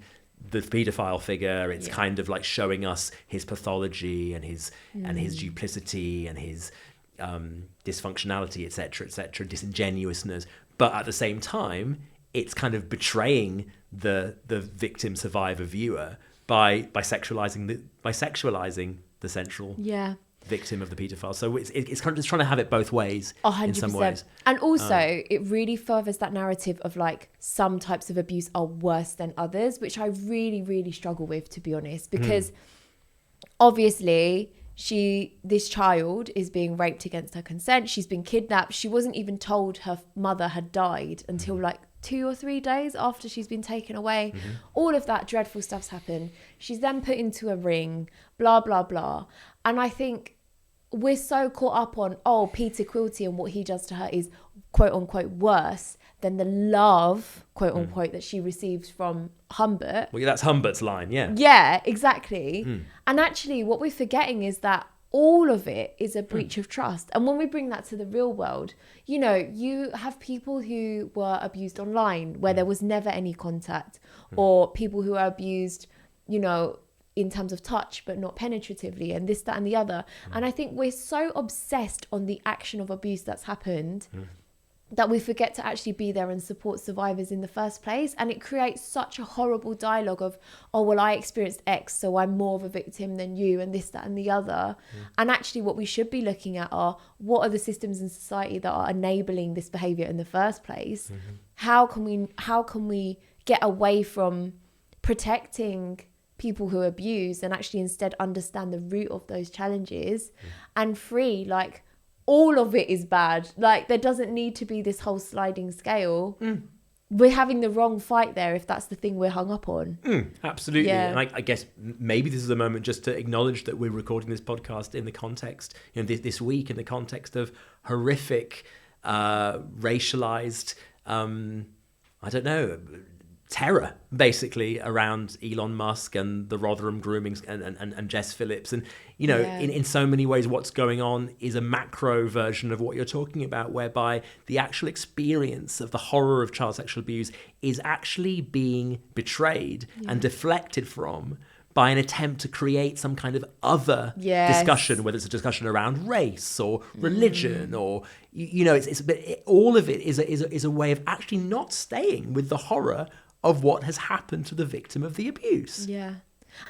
the paedophile figure. It's kind of like showing us his pathology and his duplicity and his dysfunctionality, etc., disingenuousness. But at the same time, it's kind of betraying the victim survivor viewer by sexualizing the central victim of the paedophile. So it's kind of just trying to have it both ways 100%. in some ways. And also it really furthers that narrative of like some types of abuse are worse than others, which I really, really struggle with, to be honest, because obviously this child is being raped against her consent. She's been kidnapped. She wasn't even told her mother had died until like 2 or 3 days after she's been taken away. All of that dreadful stuff's happened. She's then put into a ring, blah, blah, blah. And I think we're so caught up on, Peter Quilty and what he does to her is quote unquote worse than the love, quote unquote, that she receives from Humbert. Well, that's Humbert's line, yeah. Yeah, exactly. And actually what we're forgetting is that all of it is a breach of trust. And when we bring that to the real world, you have people who were abused online where there was never any contact, or people who are abused, in terms of touch, but not penetratively, and this, that, and the other. And I think we're so obsessed on the action of abuse that's happened that we forget to actually be there and support survivors in the first place. And it creates such a horrible dialogue of, I experienced X, so I'm more of a victim than you, and this, that, and the other. And actually what we should be looking at are, what are the systems in society that are enabling this behavior in the first place? How can we get away from protecting people who abuse and actually instead understand the root of those challenges and free, like, all of it is bad. Like, there doesn't need to be this whole sliding scale. We're having the wrong fight there if that's the thing we're hung up on. Absolutely. Yeah. And I guess maybe this is a moment just to acknowledge that we're recording this podcast in the context, this week in the context of horrific, racialized, terror, basically, around Elon Musk and the Rotherham groomings and Jess Phillips. And, in so many ways, what's going on is a macro version of what you're talking about, whereby the actual experience of the horror of child sexual abuse is actually being betrayed and deflected from by an attempt to create some kind of other discussion, whether it's a discussion around race or religion or, all of it is a way of actually not staying with the horror of what has happened to the victim of the abuse. Yeah.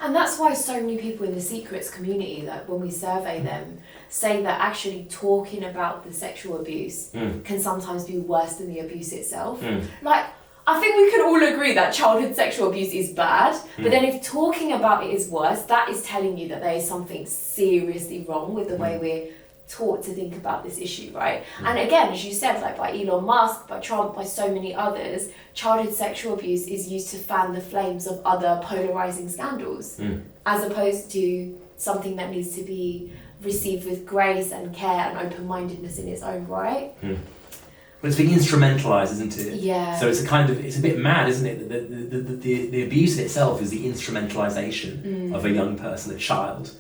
And that's why so many people in the secrets community, that when we survey them, say that actually talking about the sexual abuse can sometimes be worse than the abuse itself. Like, I think we can all agree that childhood sexual abuse is bad, but then if talking about it is worse, that is telling you that there is something seriously wrong with the way we're taught to think about this issue, right? And again, as you said, like by Elon Musk, by Trump, by so many others, childhood sexual abuse is used to fan the flames of other polarizing scandals, as opposed to something that needs to be received with grace and care and open-mindedness in its own right. But it's being instrumentalized, isn't it? Yeah. So it's a bit mad, isn't it? The abuse in itself is the instrumentalization of a young person, a child,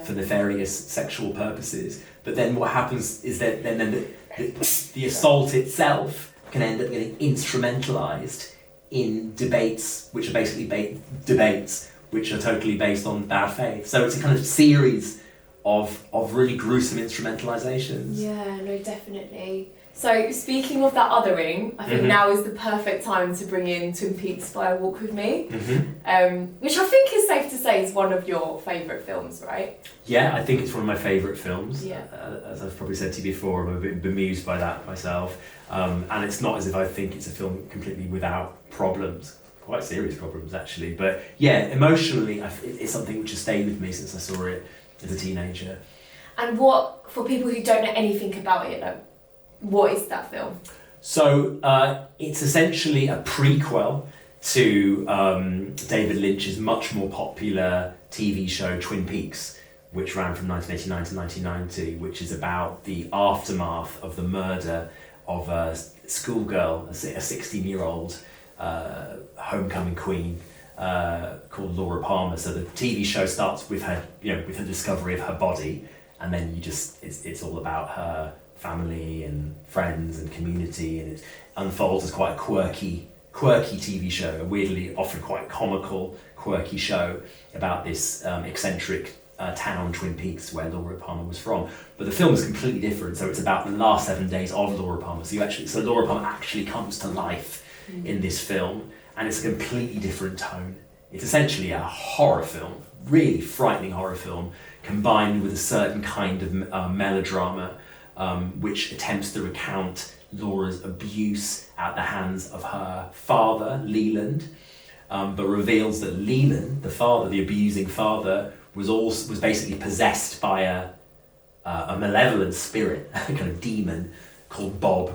for nefarious sexual purposes. But then what happens is that then the assault itself can end up getting instrumentalized in debates, which are basically debates which are totally based on bad faith. So it's a kind of series of really gruesome instrumentalizations. Yeah, no, definitely. So speaking of that othering, I think now is the perfect time to bring in Twin Peaks Fire Walk with Me, which I think is safe to say is one of your favourite films, right? Yeah, I think it's one of my favourite films. Yeah. As I've probably said to you before, I'm a bit bemused by that myself. And it's not as if I think it's a film completely without problems. Quite serious problems, actually. But yeah, emotionally, it's something which has stayed with me since I saw it as a teenager. And what, for people who don't know anything about it, like, what is that film? So it's essentially a prequel to David Lynch's much more popular TV show Twin Peaks, which ran from 1989 to 1990, which is about the aftermath of the murder of a schoolgirl, a 16-year-old homecoming queen called Laura Palmer. So the TV show starts with her, with the discovery of her body, and then it's all about her family and friends and community, and it unfolds as quite a quirky TV show, a weirdly often quite comical, quirky show about this eccentric town, Twin Peaks, where Laura Palmer was from. But the film is completely different, so it's about the last 7 days of Laura Palmer. So Laura Palmer actually comes to life in this film, and it's a completely different tone. It's essentially a horror film, really frightening horror film, combined with a certain kind of melodrama, which attempts to recount Laura's abuse at the hands of her father, Leland, but reveals that Leland, the father, the abusing father, was basically possessed by a malevolent spirit, a kind of demon called Bob.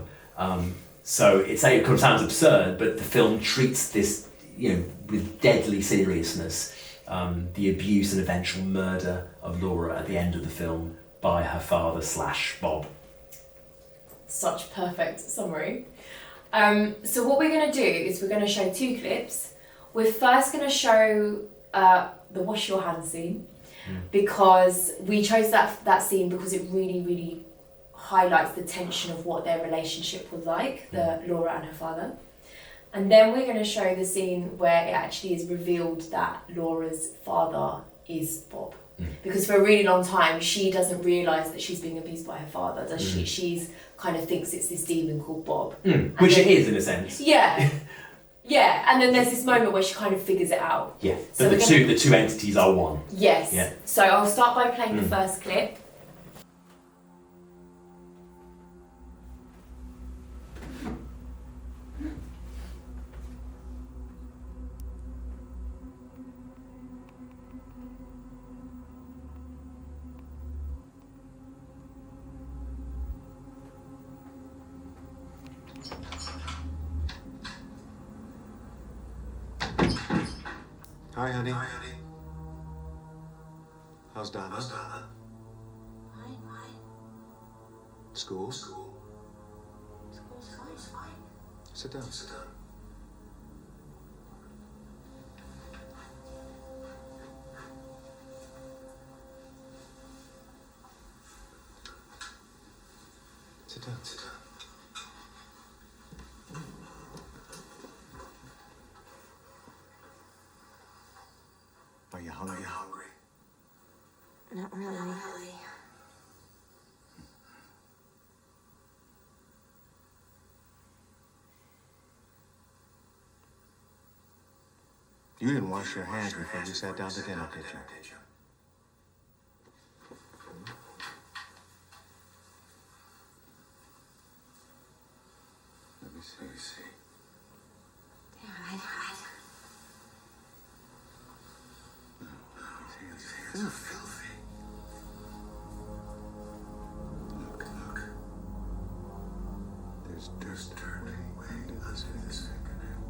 So it kind of sounds absurd, but the film treats this, with deadly seriousness, the abuse and eventual murder of Laura at the end of the film by her father / Bob. Such perfect summary. So what we're going to do is we're going to show 2 clips. We're first going to show the wash your hands scene, because we chose that scene because it really, really highlights the tension of what their relationship was like, Laura and her father. And then we're going to show the scene where it actually is revealed that Laura's father is Bob. Because for a really long time, she doesn't realise that she's being abused by her father, does she? She's kind of thinks it's this demon called Bob. Which it is, in a sense. Yeah. Yeah, and then there's this moment where she kind of figures it out. Yeah, so the two entities are one. Yes. Yeah. So I'll start by playing the first clip. Hi, honey. How's Donna? Fine. School? School's fine. Sit down. Sit down. Are you hungry? Not really. You didn't wash your hands before you sat down to dinner, did you? Let me see. Damn it. These hands are filthy. Look. There's dirt way under this fingernail.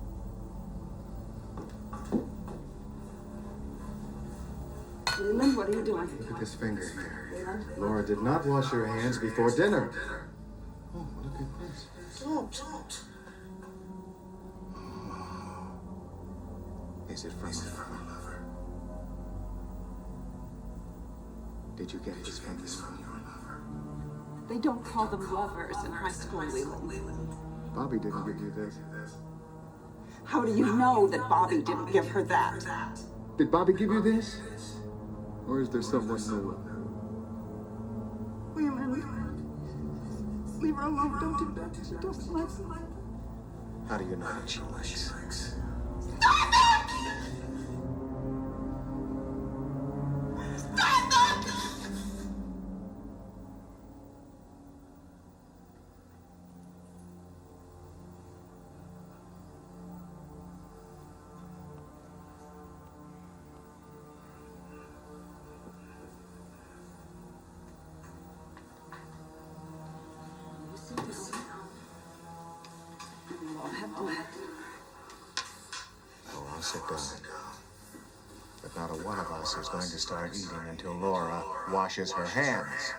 Leland, what are you doing? Look at this finger here. Laura did not wash her hands before dinner. Oh, look at this. Don't. Is it from a lover? Did you get this from your lover? They don't call them lovers in high school, Leland. Bobby didn't give you this. How do you know that Bobby didn't give her that? Did Bobby give you this? Or is there someone newer? Leland, leave her alone. Don't do that. She doesn't like it. How do you know what she likes? Oh, I'll sit down. But not a one of us is going to start eating until Laura washes her hands.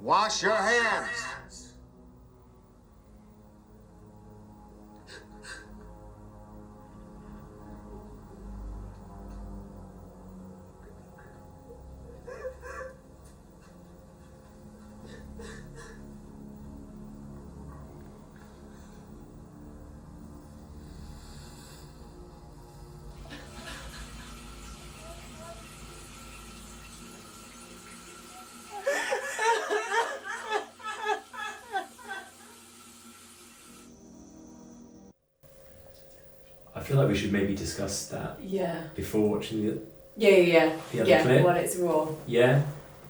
Wash your hands! I feel like we should maybe discuss that Yeah. before watching the Yeah. The other clip? When it's raw. Yeah,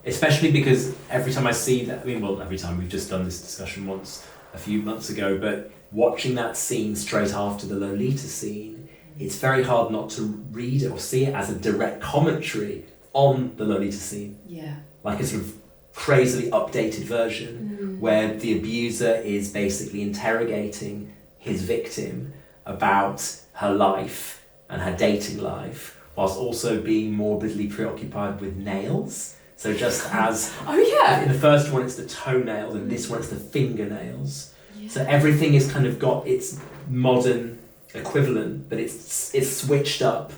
especially because every time I see that, every time, we've just done this discussion once a few months ago, but watching that scene straight after the Lolita scene, it's very hard not to read it or see it as a direct commentary on the Lolita scene. Yeah. Like a sort of crazily updated version where the abuser is basically interrogating his victim about her life and her dating life, whilst also being morbidly preoccupied with nails. So just as Oh yeah. in the first one it's the toenails, and this one it's the fingernails. So everything has kind of got its modern equivalent, but it's switched up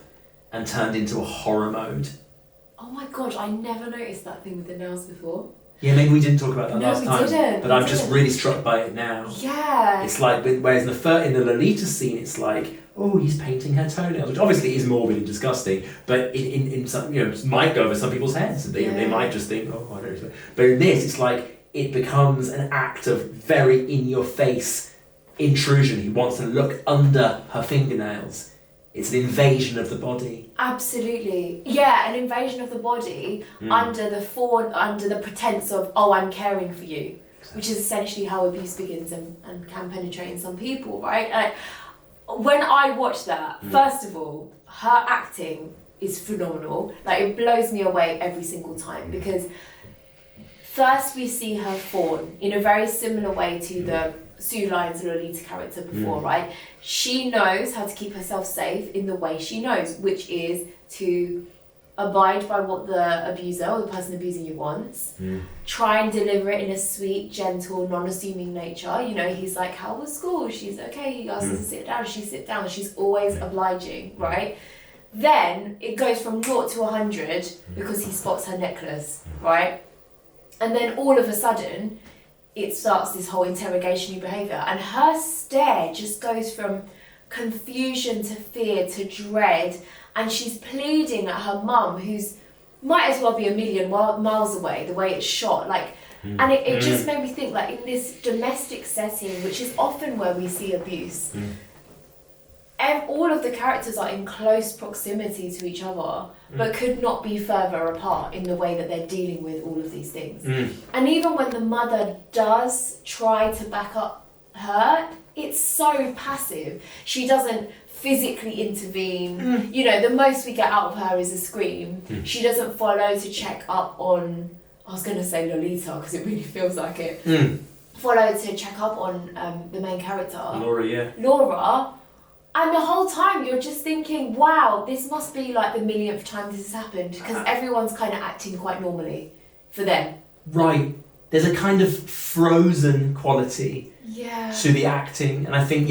and turned into a horror mode. Oh my god, I never noticed that thing with the nails before. Yeah, maybe we didn't talk about that No, last we time, didn't, but we I'm just didn't. really struck by it now. Yeah. It's like, whereas in the Lolita scene, it's like, oh, he's painting her toenails, which obviously is morbid and disgusting, but in some, might go over some people's heads, and they might just think, oh, I don't know. But in this, it's like, it becomes an act of very in-your-face intrusion. He wants to look under her fingernails. It's an invasion of the body. Absolutely. Yeah, an invasion of the body under the pretense of, oh, I'm caring for you, which is essentially how abuse begins and can penetrate in some people, right? Like, when I watch that, first of all, her acting is phenomenal. Like, it blows me away every single time, because first we see her fawn in a very similar way to the Sue Lyons Lolita character before, right? She knows how to keep herself safe in the way she knows, which is to abide by what the abuser or the person abusing you wants, try and deliver it in a sweet, gentle, non-assuming nature. He's like, how was school? She's okay, he asks her to sit down, she sits down, she's always obliging, right? Then it goes from 0 to 100 because he spots her necklace, right? And then all of a sudden, it starts this whole interrogation-y behaviour, and her stare just goes from confusion to fear to dread, and she's pleading at her mum, who's might as well be a million miles away, the way it's shot, and it just made me think, like, in this domestic setting, which is often where we see abuse, all of the characters are in close proximity to each other, but could not be further apart in the way that they're dealing with all of these things. And even when the mother does try to back up her, it's so passive. She doesn't physically intervene. You know, the most we get out of her is a scream. She doesn't follow to check up on, I was going to say Lolita because it really feels like it. Follow to check up on the main character. Laura. And the whole time you're just thinking, wow, this must be like the millionth time this has happened, because everyone's kind of acting quite normally for them. Right. There's a kind of frozen quality to the acting, and I think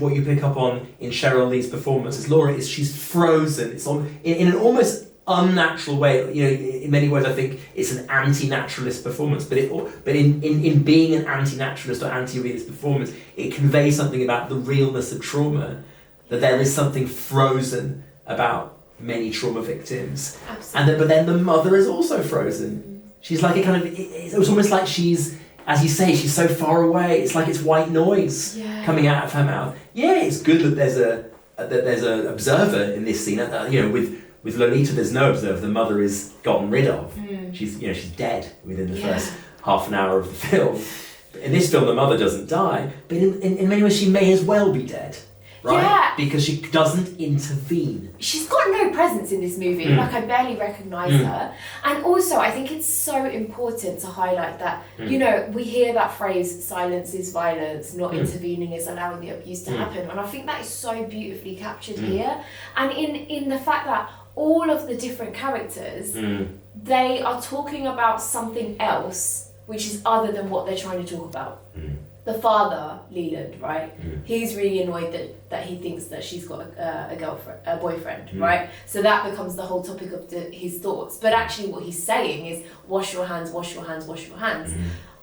what you pick up on in Cheryl Lee's performance as Laura is she's frozen. It's in an almost unnatural way. You know, in many ways I think it's an anti-naturalist performance, but in being an anti-naturalist or anti-realist performance, it conveys something about the realness of trauma, that there is something frozen about many trauma victims. Absolutely. But then the mother is also frozen. She's like a kind of, it was almost like she's, as you say, she's so far away. It's like it's white noise coming out of her mouth. Yeah, it's good that there's an observer in this scene. You know, with Lolita, there's no observer. The mother is gotten rid of. She's dead within the first half an hour of the film. In this film, the mother doesn't die, but in many ways, she may as well be dead, right? Yeah. Because she doesn't intervene. She's got no presence in this movie. Like, I barely recognise her. And also, I think it's so important to highlight that, you know, we hear that phrase, silence is violence, not intervening is allowing the abuse to happen. And I think that is so beautifully captured here. And in the fact that all of the different characters, they are talking about something else which is other than what they're trying to talk about. The father, Leland, right? He's really annoyed that he thinks that she's got a boyfriend, right? So that becomes the whole topic of his thoughts. But actually what he's saying is, wash your hands, wash your hands, wash your hands.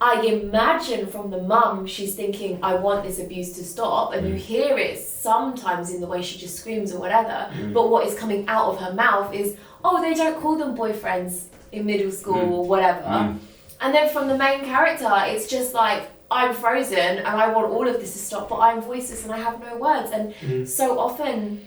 I imagine from the mum, she's thinking, I want this abuse to stop. And you hear it sometimes in the way she just screams or whatever. But what is coming out of her mouth is, oh, they don't call them boyfriends in middle school or whatever. And then from the main character, it's just like, I'm frozen and I want all of this to stop, but I'm voiceless and I have no words. And so often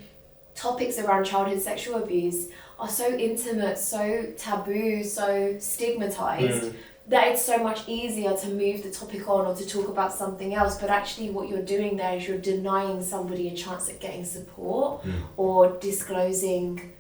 topics around childhood sexual abuse are so intimate, so taboo, so stigmatized, that it's so much easier to move the topic on or to talk about something else. But actually what you're doing there is you're denying somebody a chance at getting support or disclosing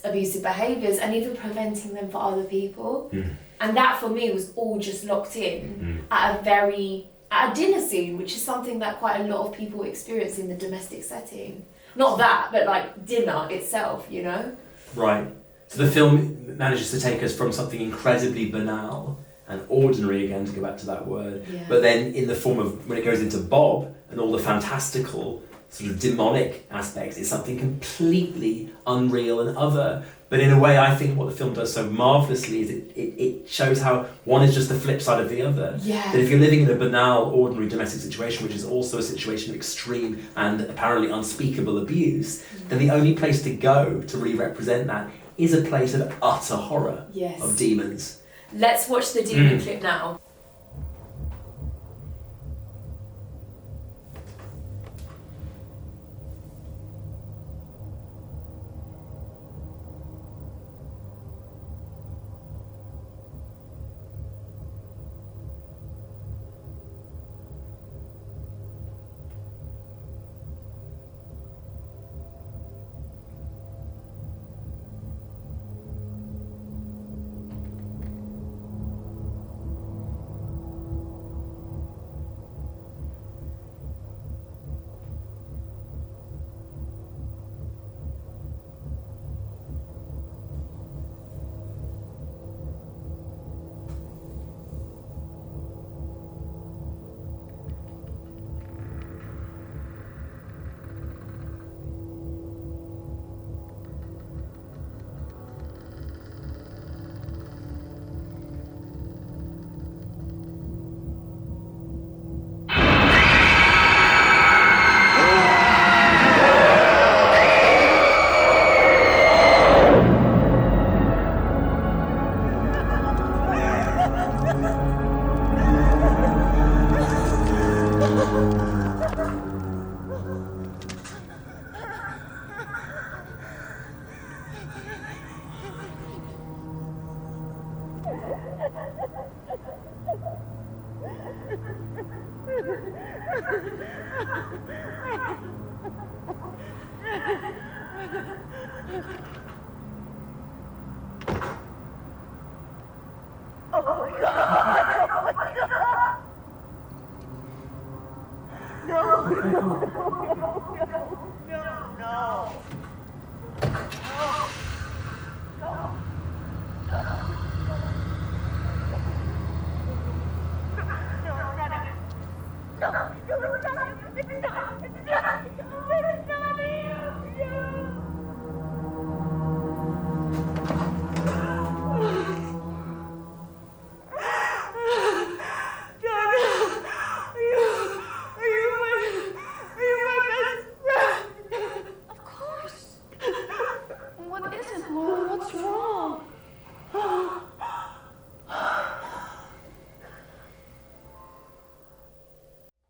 abusive behaviours and even preventing them for other people. And that for me was all just locked in at a dinner scene, which is something that quite a lot of people experience in the domestic setting. Not that, but like dinner itself, you know? Right. So the film manages to take us from something incredibly banal and ordinary, again, to go back to that word, but then in the form of, when it goes into Bob and all the fantastical sort of demonic aspects, it's something completely unreal and other. But in a way, I think what the film does so marvellously is it shows how one is just the flip side of the other. That if you're living in a banal, ordinary domestic situation, which is also a situation of extreme and apparently unspeakable abuse, then the only place to go to really represent that is a place of utter horror of demons. Let's watch the demon clip now.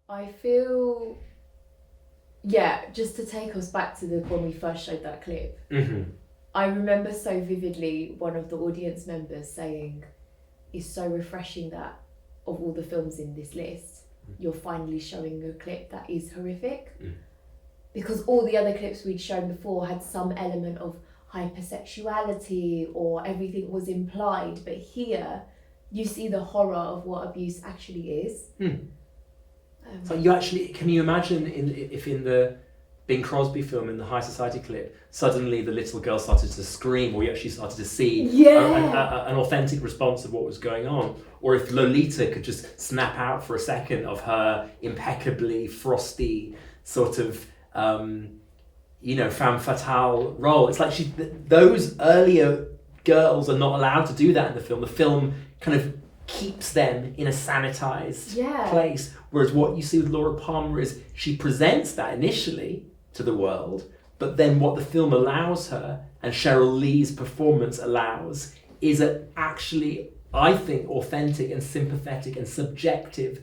I feel, yeah, just to take us back to when we first showed that clip, I remember so vividly one of the audience members saying, it's so refreshing that of all the films in this list, you're finally showing a clip that is horrific. Because all the other clips we'd shown before had some element of hypersexuality or everything was implied, but here you see the horror of what abuse actually is. So can you imagine if in the Bing Crosby film, in the High Society clip, suddenly the little girl started to scream, or you actually started to see an authentic response of what was going on? Or if Lolita could just snap out for a second of her impeccably frosty sort of, femme fatale role. It's like those earlier girls are not allowed to do that in the film. The film kind of keeps them in a sanitized place. Whereas what you see with Laura Palmer is she presents that initially to the world, but then what the film allows her, and Cheryl Lee's performance allows, is an actually, I think, authentic and sympathetic and subjective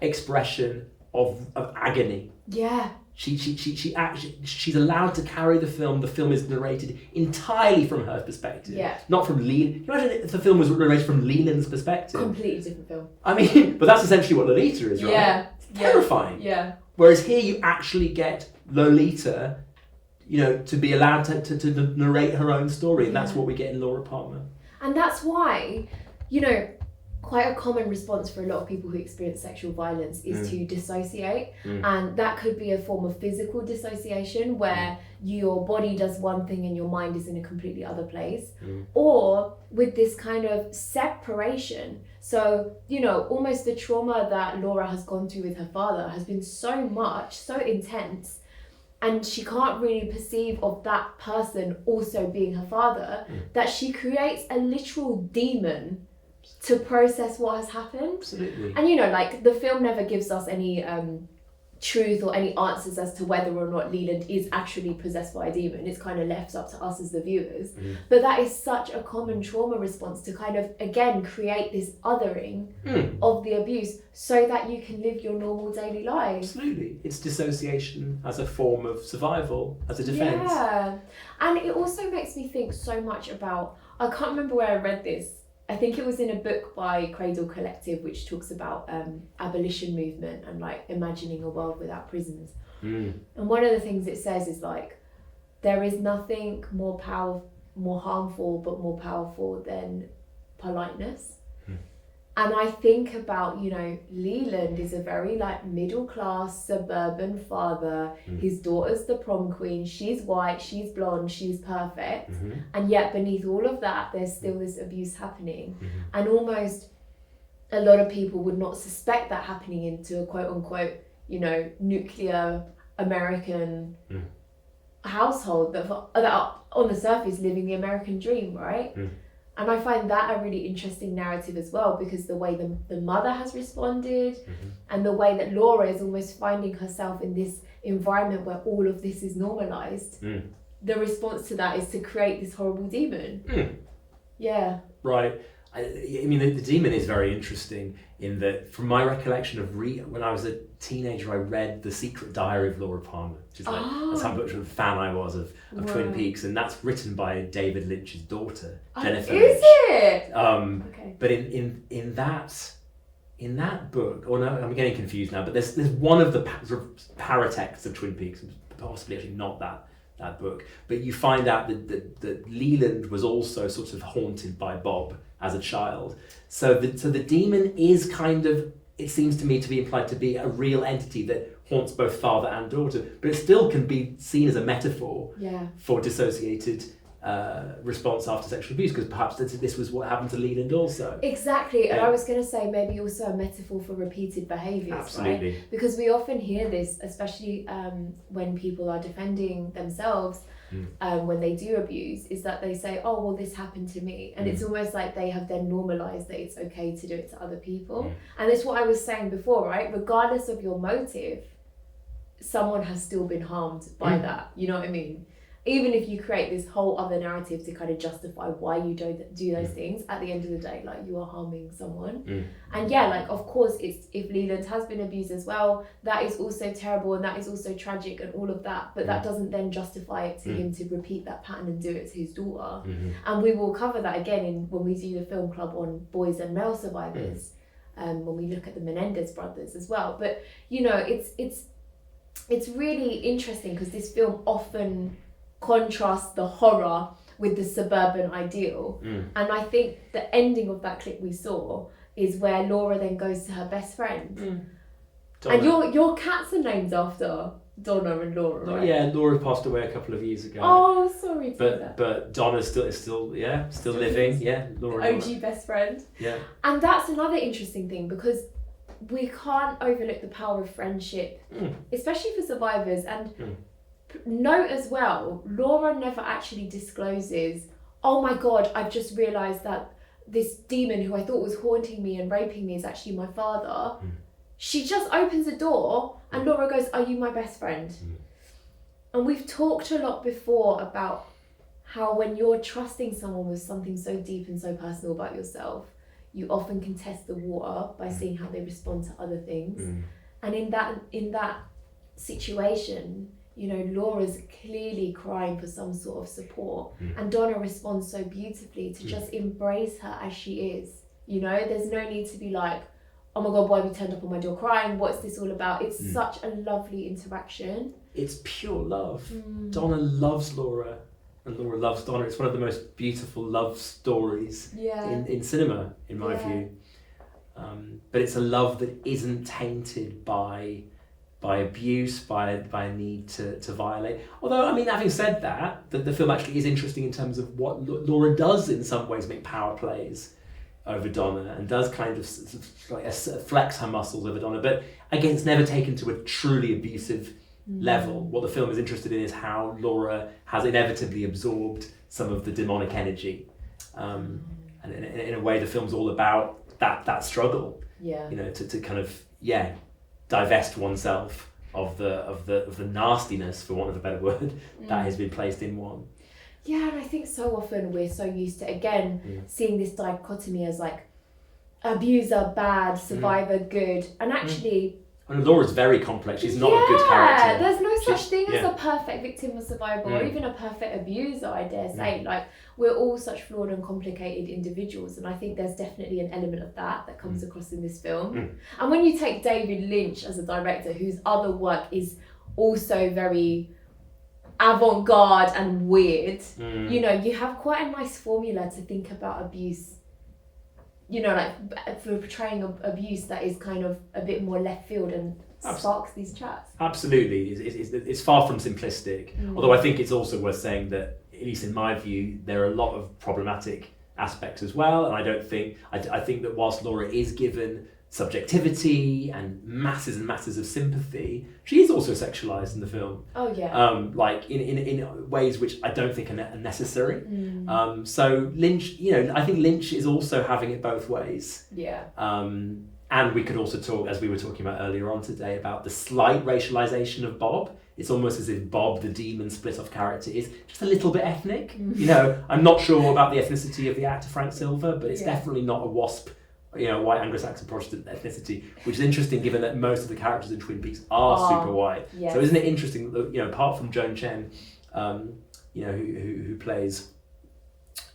expression of agony. Yeah. She's allowed to carry the film. The film is narrated entirely from her perspective. Yeah. Not from Leland. Can you imagine if the film was narrated from Leland's perspective? Completely different film. I mean, but that's essentially what Lolita is, right? Yeah. It's terrifying. Yeah. Whereas here you actually get Lolita, to be allowed to narrate her own story, and that's what we get in Laura Palmer. And that's why, quite a common response for a lot of people who experience sexual violence is to dissociate. And that could be a form of physical dissociation where your body does one thing and your mind is in a completely other place. Or with this kind of separation. So, almost the trauma that Laura has gone through with her father has been so intense, and she can't really perceive of that person also being her father, that she creates a literal demon to process what has happened. Absolutely. And the film never gives us any truth or any answers as to whether or not Leland is actually possessed by a demon. It's kind of left up to us as the viewers. But that is such a common trauma response to kind of, again, create this othering of the abuse so that you can live your normal daily life. Absolutely. It's dissociation as a form of survival, as a defense. Yeah. And it also makes me think so much about, I can't remember where I read this. I think it was in a book by Cradle Collective, which talks about abolition movement and imagining a world without prisons. And one of the things it says is there is nothing more harmful but more powerful than politeness. And I think about, Leland is a very middle class suburban father. His daughter's the prom queen. She's white, she's blonde, she's perfect. And yet beneath all of that, there's still this abuse happening. And almost a lot of people would not suspect that happening into a quote unquote, nuclear American household that are on the surface living the American dream, right? And I find that a really interesting narrative as well, because the way the mother has responded and the way that Laura is almost finding herself in this environment where all of this is normalised, the response to that is to create this horrible demon. Yeah. Right. I mean, the demon is very interesting in that, from my recollection of when I was a teenager, I read The Secret Diary of Laura Palmer, which is that's how much of a fan I was of Twin Peaks, and that's written by David Lynch's daughter, Jennifer Lynch. Is it? Okay. But in that in that book, or no, I'm getting confused now, but there's one of the sort of paratexts of Twin Peaks, possibly actually not that book, but you find out that Leland was also sort of haunted by Bob as a child. So the demon is kind of, it seems to me to be implied to be a real entity that haunts both father and daughter, but it still can be seen as a metaphor for dissociated response after sexual abuse, because perhaps this was what happened to Leland also. Exactly, and I was going to say maybe also a metaphor for repeated behaviours. Absolutely. Right? Because we often hear this, especially when people are defending themselves when they do abuse, is that they say, oh, well, this happened to me. And it's almost like they have then normalised that it's okay to do it to other people. And it's what I was saying before, right? Regardless of your motive, someone has still been harmed by that. You know what I mean? Even if you create this whole other narrative to kind of justify why you don't do those things, at the end of the day, like, you are harming someone. And yeah, like, of course, if Leland has been abused as well, that is also terrible and that is also tragic and all of that, but that doesn't then justify it to him to repeat that pattern and do it to his daughter. And we will cover that again when we do the film club on boys and male survivors, when we look at the Menendez brothers as well. But, you know, it's really interesting because this film often contrast the horror with the suburban ideal. And I think the ending of that clip we saw is where Laura then goes to her best friend. And your cats are named after Donna and Laura, right? Yeah, Laura passed away a couple of years ago. Oh, sorry to hear that. But Donna still living. Yeah, Laura. OG best friend. Yeah. And that's another interesting thing, because we can't overlook the power of friendship, especially for survivors. And note as well, Laura never actually discloses, oh my god, I've just realised that this demon who I thought was haunting me and raping me is actually my father. She just opens the door and Laura goes, are you my best friend? And we've talked a lot before about how when you're trusting someone with something so deep and so personal about yourself, you often can test the water by seeing how they respond to other things. And in that situation, you know, Laura's clearly crying for some sort of support, and Donna responds so beautifully to just embrace her as she is. You know, there's no need to be like, oh my god, why have you turned up on my door crying? What's this all about? It's such a lovely interaction. It's pure love. Donna loves Laura and Laura loves Donna. It's one of the most beautiful love stories in cinema, in my view. But it's a love that isn't tainted by abuse, by a need to violate. Although, I mean, having said that, the film actually is interesting in terms of what Laura does in some ways make power plays over Donna, and does kind of like flex her muscles over Donna. But again, it's never taken to a truly abusive level. What the film is interested in is how Laura has inevitably absorbed some of the demonic energy. And in a way, the film's all about that struggle. You know, to kind of divest oneself of the nastiness, for want of a better word, that has been placed in one. Yeah, and I think so often we're so used to, again, seeing this dichotomy as like abuser bad, survivor good, and actually... And Laura's very complex. She's not a good character. There's no such thing as a perfect victim or survivor, or even a perfect abuser, I dare say. Like, we're all such flawed and complicated individuals, and I think there's definitely an element of that comes across in this film. And when you take David Lynch as a director, whose other work is also very avant-garde and weird, you know, you have quite a nice formula to think about abuse, you know, like for portraying abuse that is kind of a bit more left field and sparks these chats. Absolutely. It's far from simplistic, although I think it's also worth saying that, at least in my view, there are a lot of problematic aspects as well, and I think that whilst Laura is given subjectivity and masses of sympathy, she is also sexualized in the film. Oh yeah. Like in ways which I don't think are necessary. So Lynch, you know, I think Lynch is also having it both ways. Yeah. And we could also talk, as we were talking about earlier on today, about the slight racialization of Bob. It's almost as if Bob, the demon split off character, is just a little bit ethnic. You know, I'm not sure about the ethnicity of the actor Frank Silva, but it's definitely not a WASP, you know, white Anglo-Saxon Protestant ethnicity, which is interesting given that most of the characters in Twin Peaks are super white. Yes. So isn't it interesting that, you know, apart from Joan Chen, you know, who plays,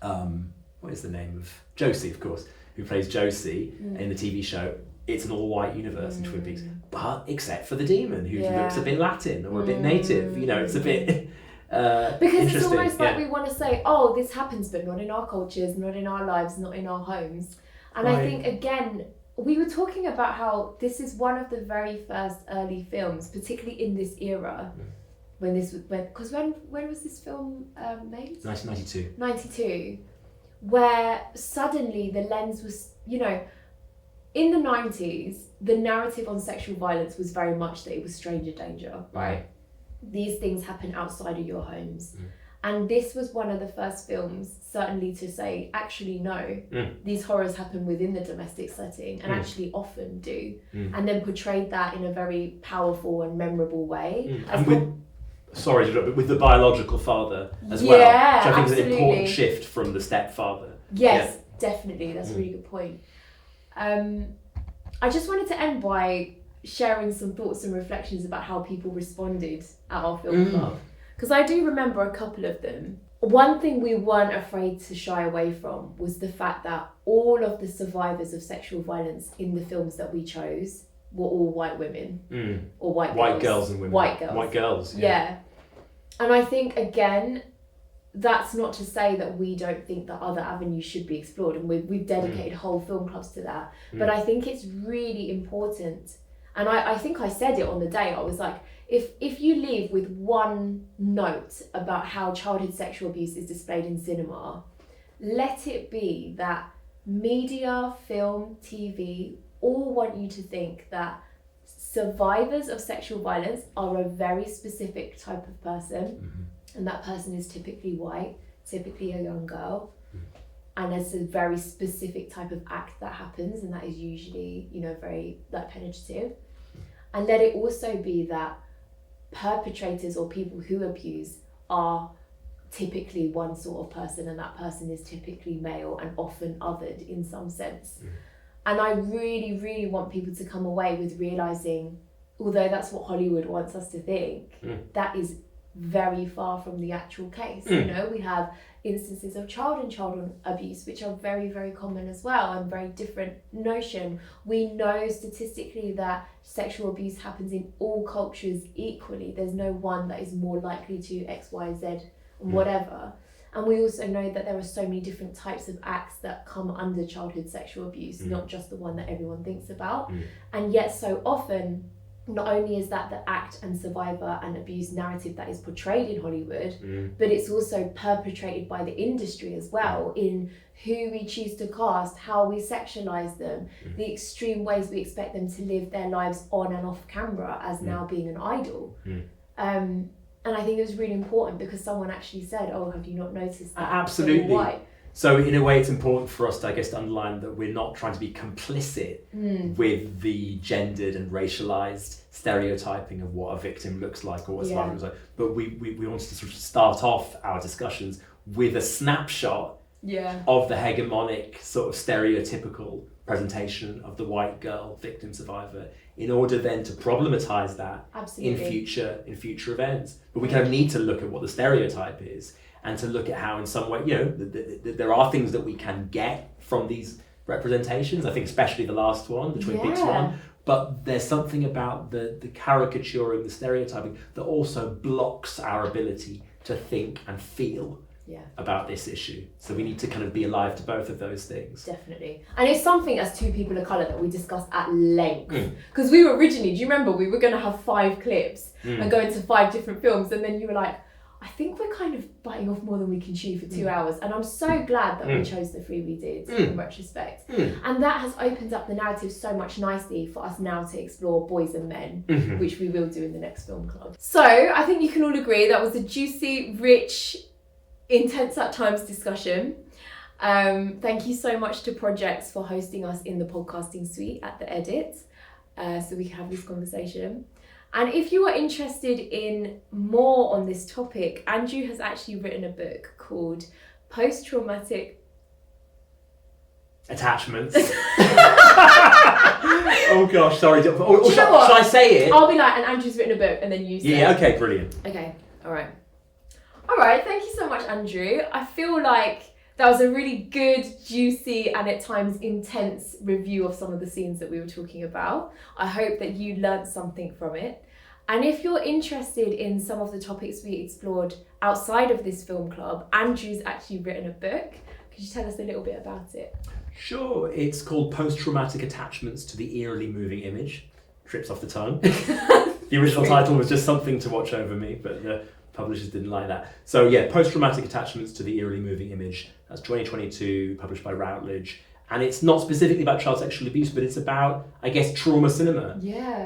what is the name of Josie, of course, who plays Josie in the TV show, it's an all-white universe in Twin Peaks, but except for the demon who looks a bit Latin or a bit native, you know, it's a bit because it's almost like we want to say, oh, this happens, but not in our cultures, not in our lives, not in our homes. And I think, again, we were talking about how this is one of the very first early films, particularly in this era, when this was, because when was this film made? 1992. 92, where suddenly the lens was, you know, in the 90s, the narrative on sexual violence was very much that it was stranger danger, right? These things happen outside of your homes. And this was one of the first films, certainly, to say, actually, no, these horrors happen within the domestic setting and actually often do. And then portrayed that in a very powerful and memorable way. And with the biological father as well. Which I think is an important shift from the stepfather. Yes, definitely. That's a really good point. I just wanted to end by sharing some thoughts and reflections about how people responded at our film club. Because I do remember a couple of them. One thing we weren't afraid to shy away from was the fact that all of the survivors of sexual violence in the films that we chose were all white women. Or white girls and women. White girls. White girls, yeah. And I think, again, that's not to say that we don't think that other avenues should be explored, and we've dedicated whole film clubs to that. But I think it's really important, and I think I said it on the day, I was like, if you leave with one note about how childhood sexual abuse is displayed in cinema, let it be that media, film, TV, all want you to think that survivors of sexual violence are a very specific type of person, and that person is typically white, typically a young girl, and it's a very specific type of act that happens, and that is usually, you know, very like penetrative. And let it also be that perpetrators or people who abuse are typically one sort of person, and that person is typically male and often othered in some sense. And I really, really want people to come away with realising, although that's what Hollywood wants us to think, that is very far from the actual case. You know, we have instances of child abuse, which are very, very common as well, and very different notion. We know statistically that sexual abuse happens in all cultures equally. There's no one that is more likely to X, Y, Z, whatever. And we also know that there are so many different types of acts that come under childhood sexual abuse, not just the one that everyone thinks about. And yet so often, not only is that the act and survivor and abuse narrative that is portrayed in Hollywood, but it's also perpetrated by the industry as well, in who we choose to cast, how we sexualize them, the extreme ways we expect them to live their lives on and off camera as now being an idol. And I think it was really important because someone actually said, oh, have you not noticed that? Absolutely. Why? So in a way, it's important for us to, I guess, to underline that we're not trying to be complicit with the gendered and racialized stereotyping of what a victim looks like or what a survivor looks like. But we wanted to sort of start off our discussions with a snapshot of the hegemonic sort of stereotypical presentation of the white girl victim survivor, in order then to problematize that in future events. But we kind of need to look at what the stereotype is, and to look at how in some way, you know, there are things that we can get from these representations. I think especially the last one, the Twin Peaks one, but there's something about the caricaturing, the stereotyping, that also blocks our ability to think and feel about this issue. So we need to kind of be alive to both of those things. Definitely. And it's something as two people of colour that we discussed at length. Because we were originally, do you remember, we were going to have 5 clips and go into 5 different films, and then you were like, I think we're kind of biting off more than we can chew for 2 hours. And I'm so glad that we chose the 3 we did in retrospect. And that has opened up the narrative so much nicely for us now to explore boys and men, which we will do in the next film club. So I think you can all agree that was a juicy, rich, intense at times discussion. Thank you so much to Projects for hosting us in the podcasting suite at the Edit, so we can have this conversation. And if you are interested in more on this topic, Andrew has actually written a book called Post-Traumatic Attachments. Oh gosh, sorry. Shall I say it? I'll be like, and Andrew's written a book, and then you say Yeah, okay, brilliant. Okay, all right, thank you so much, Andrew. I feel like That was a really good, juicy, and at times intense review of some of the scenes that we were talking about. I hope that you learned something from it. And if you're interested in some of the topics we explored outside of this film club, Andrew's actually written a book. Could you tell us a little bit about it? Sure. It's called Post-Traumatic Attachments to the Eerily Moving Image. Trips off the tongue. The original title was just Something to Watch Over Me, but the publishers didn't like that. So yeah, Post-Traumatic Attachments to the Eerily Moving Image. That's 2022, published by Routledge. And it's not specifically about child sexual abuse, but it's about, I guess, trauma cinema. Yeah.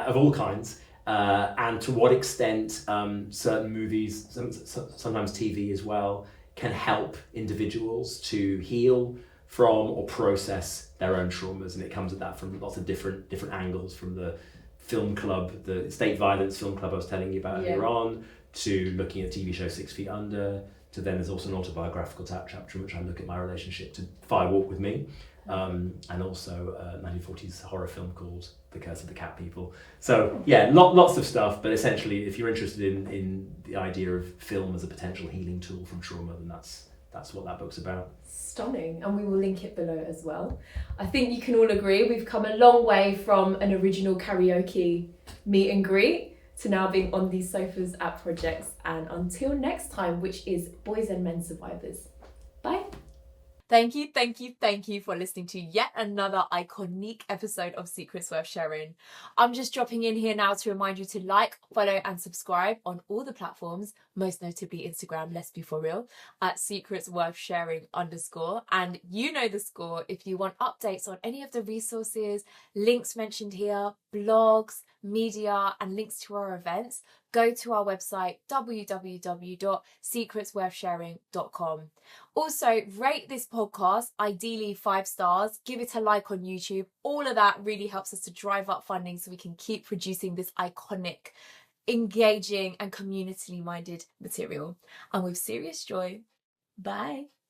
Of all kinds. And to what extent certain movies, sometimes TV as well, can help individuals to heal from or process their own traumas. And it comes at that from lots of different angles, from the film club, the state violence film club I was telling you about earlier on, to looking at TV show 6 Feet Under, to then there's also an autobiographical chapter in which I look at my relationship to Fire Walk with Me, and also a 1940s horror film called The Curse of the Cat People. So yeah, lots of stuff, but essentially if you're interested in the idea of film as a potential healing tool from trauma, then that's what that book's about. Stunning, and we will link it below as well. I think you can all agree we've come a long way from an original karaoke meet and greet to now being on these sofas at projects. And until next time, which is Boys and Men Survivors. Bye. Thank you for listening to yet another iconic episode of Secrets Worth Sharing. I'm just dropping in here now to remind you to like, follow and subscribe on all the platforms, most notably Instagram, let's be for real, at secretsworthsharing_. And you know the score. If you want updates on any of the resources, links mentioned here, blogs, media and links to our events, go to our website www.secretsworthsharing.com. Also, rate this podcast, ideally 5 stars, give it a like on YouTube. All of that really helps us to drive up funding so we can keep producing this iconic, engaging and community minded material. And with serious joy, bye.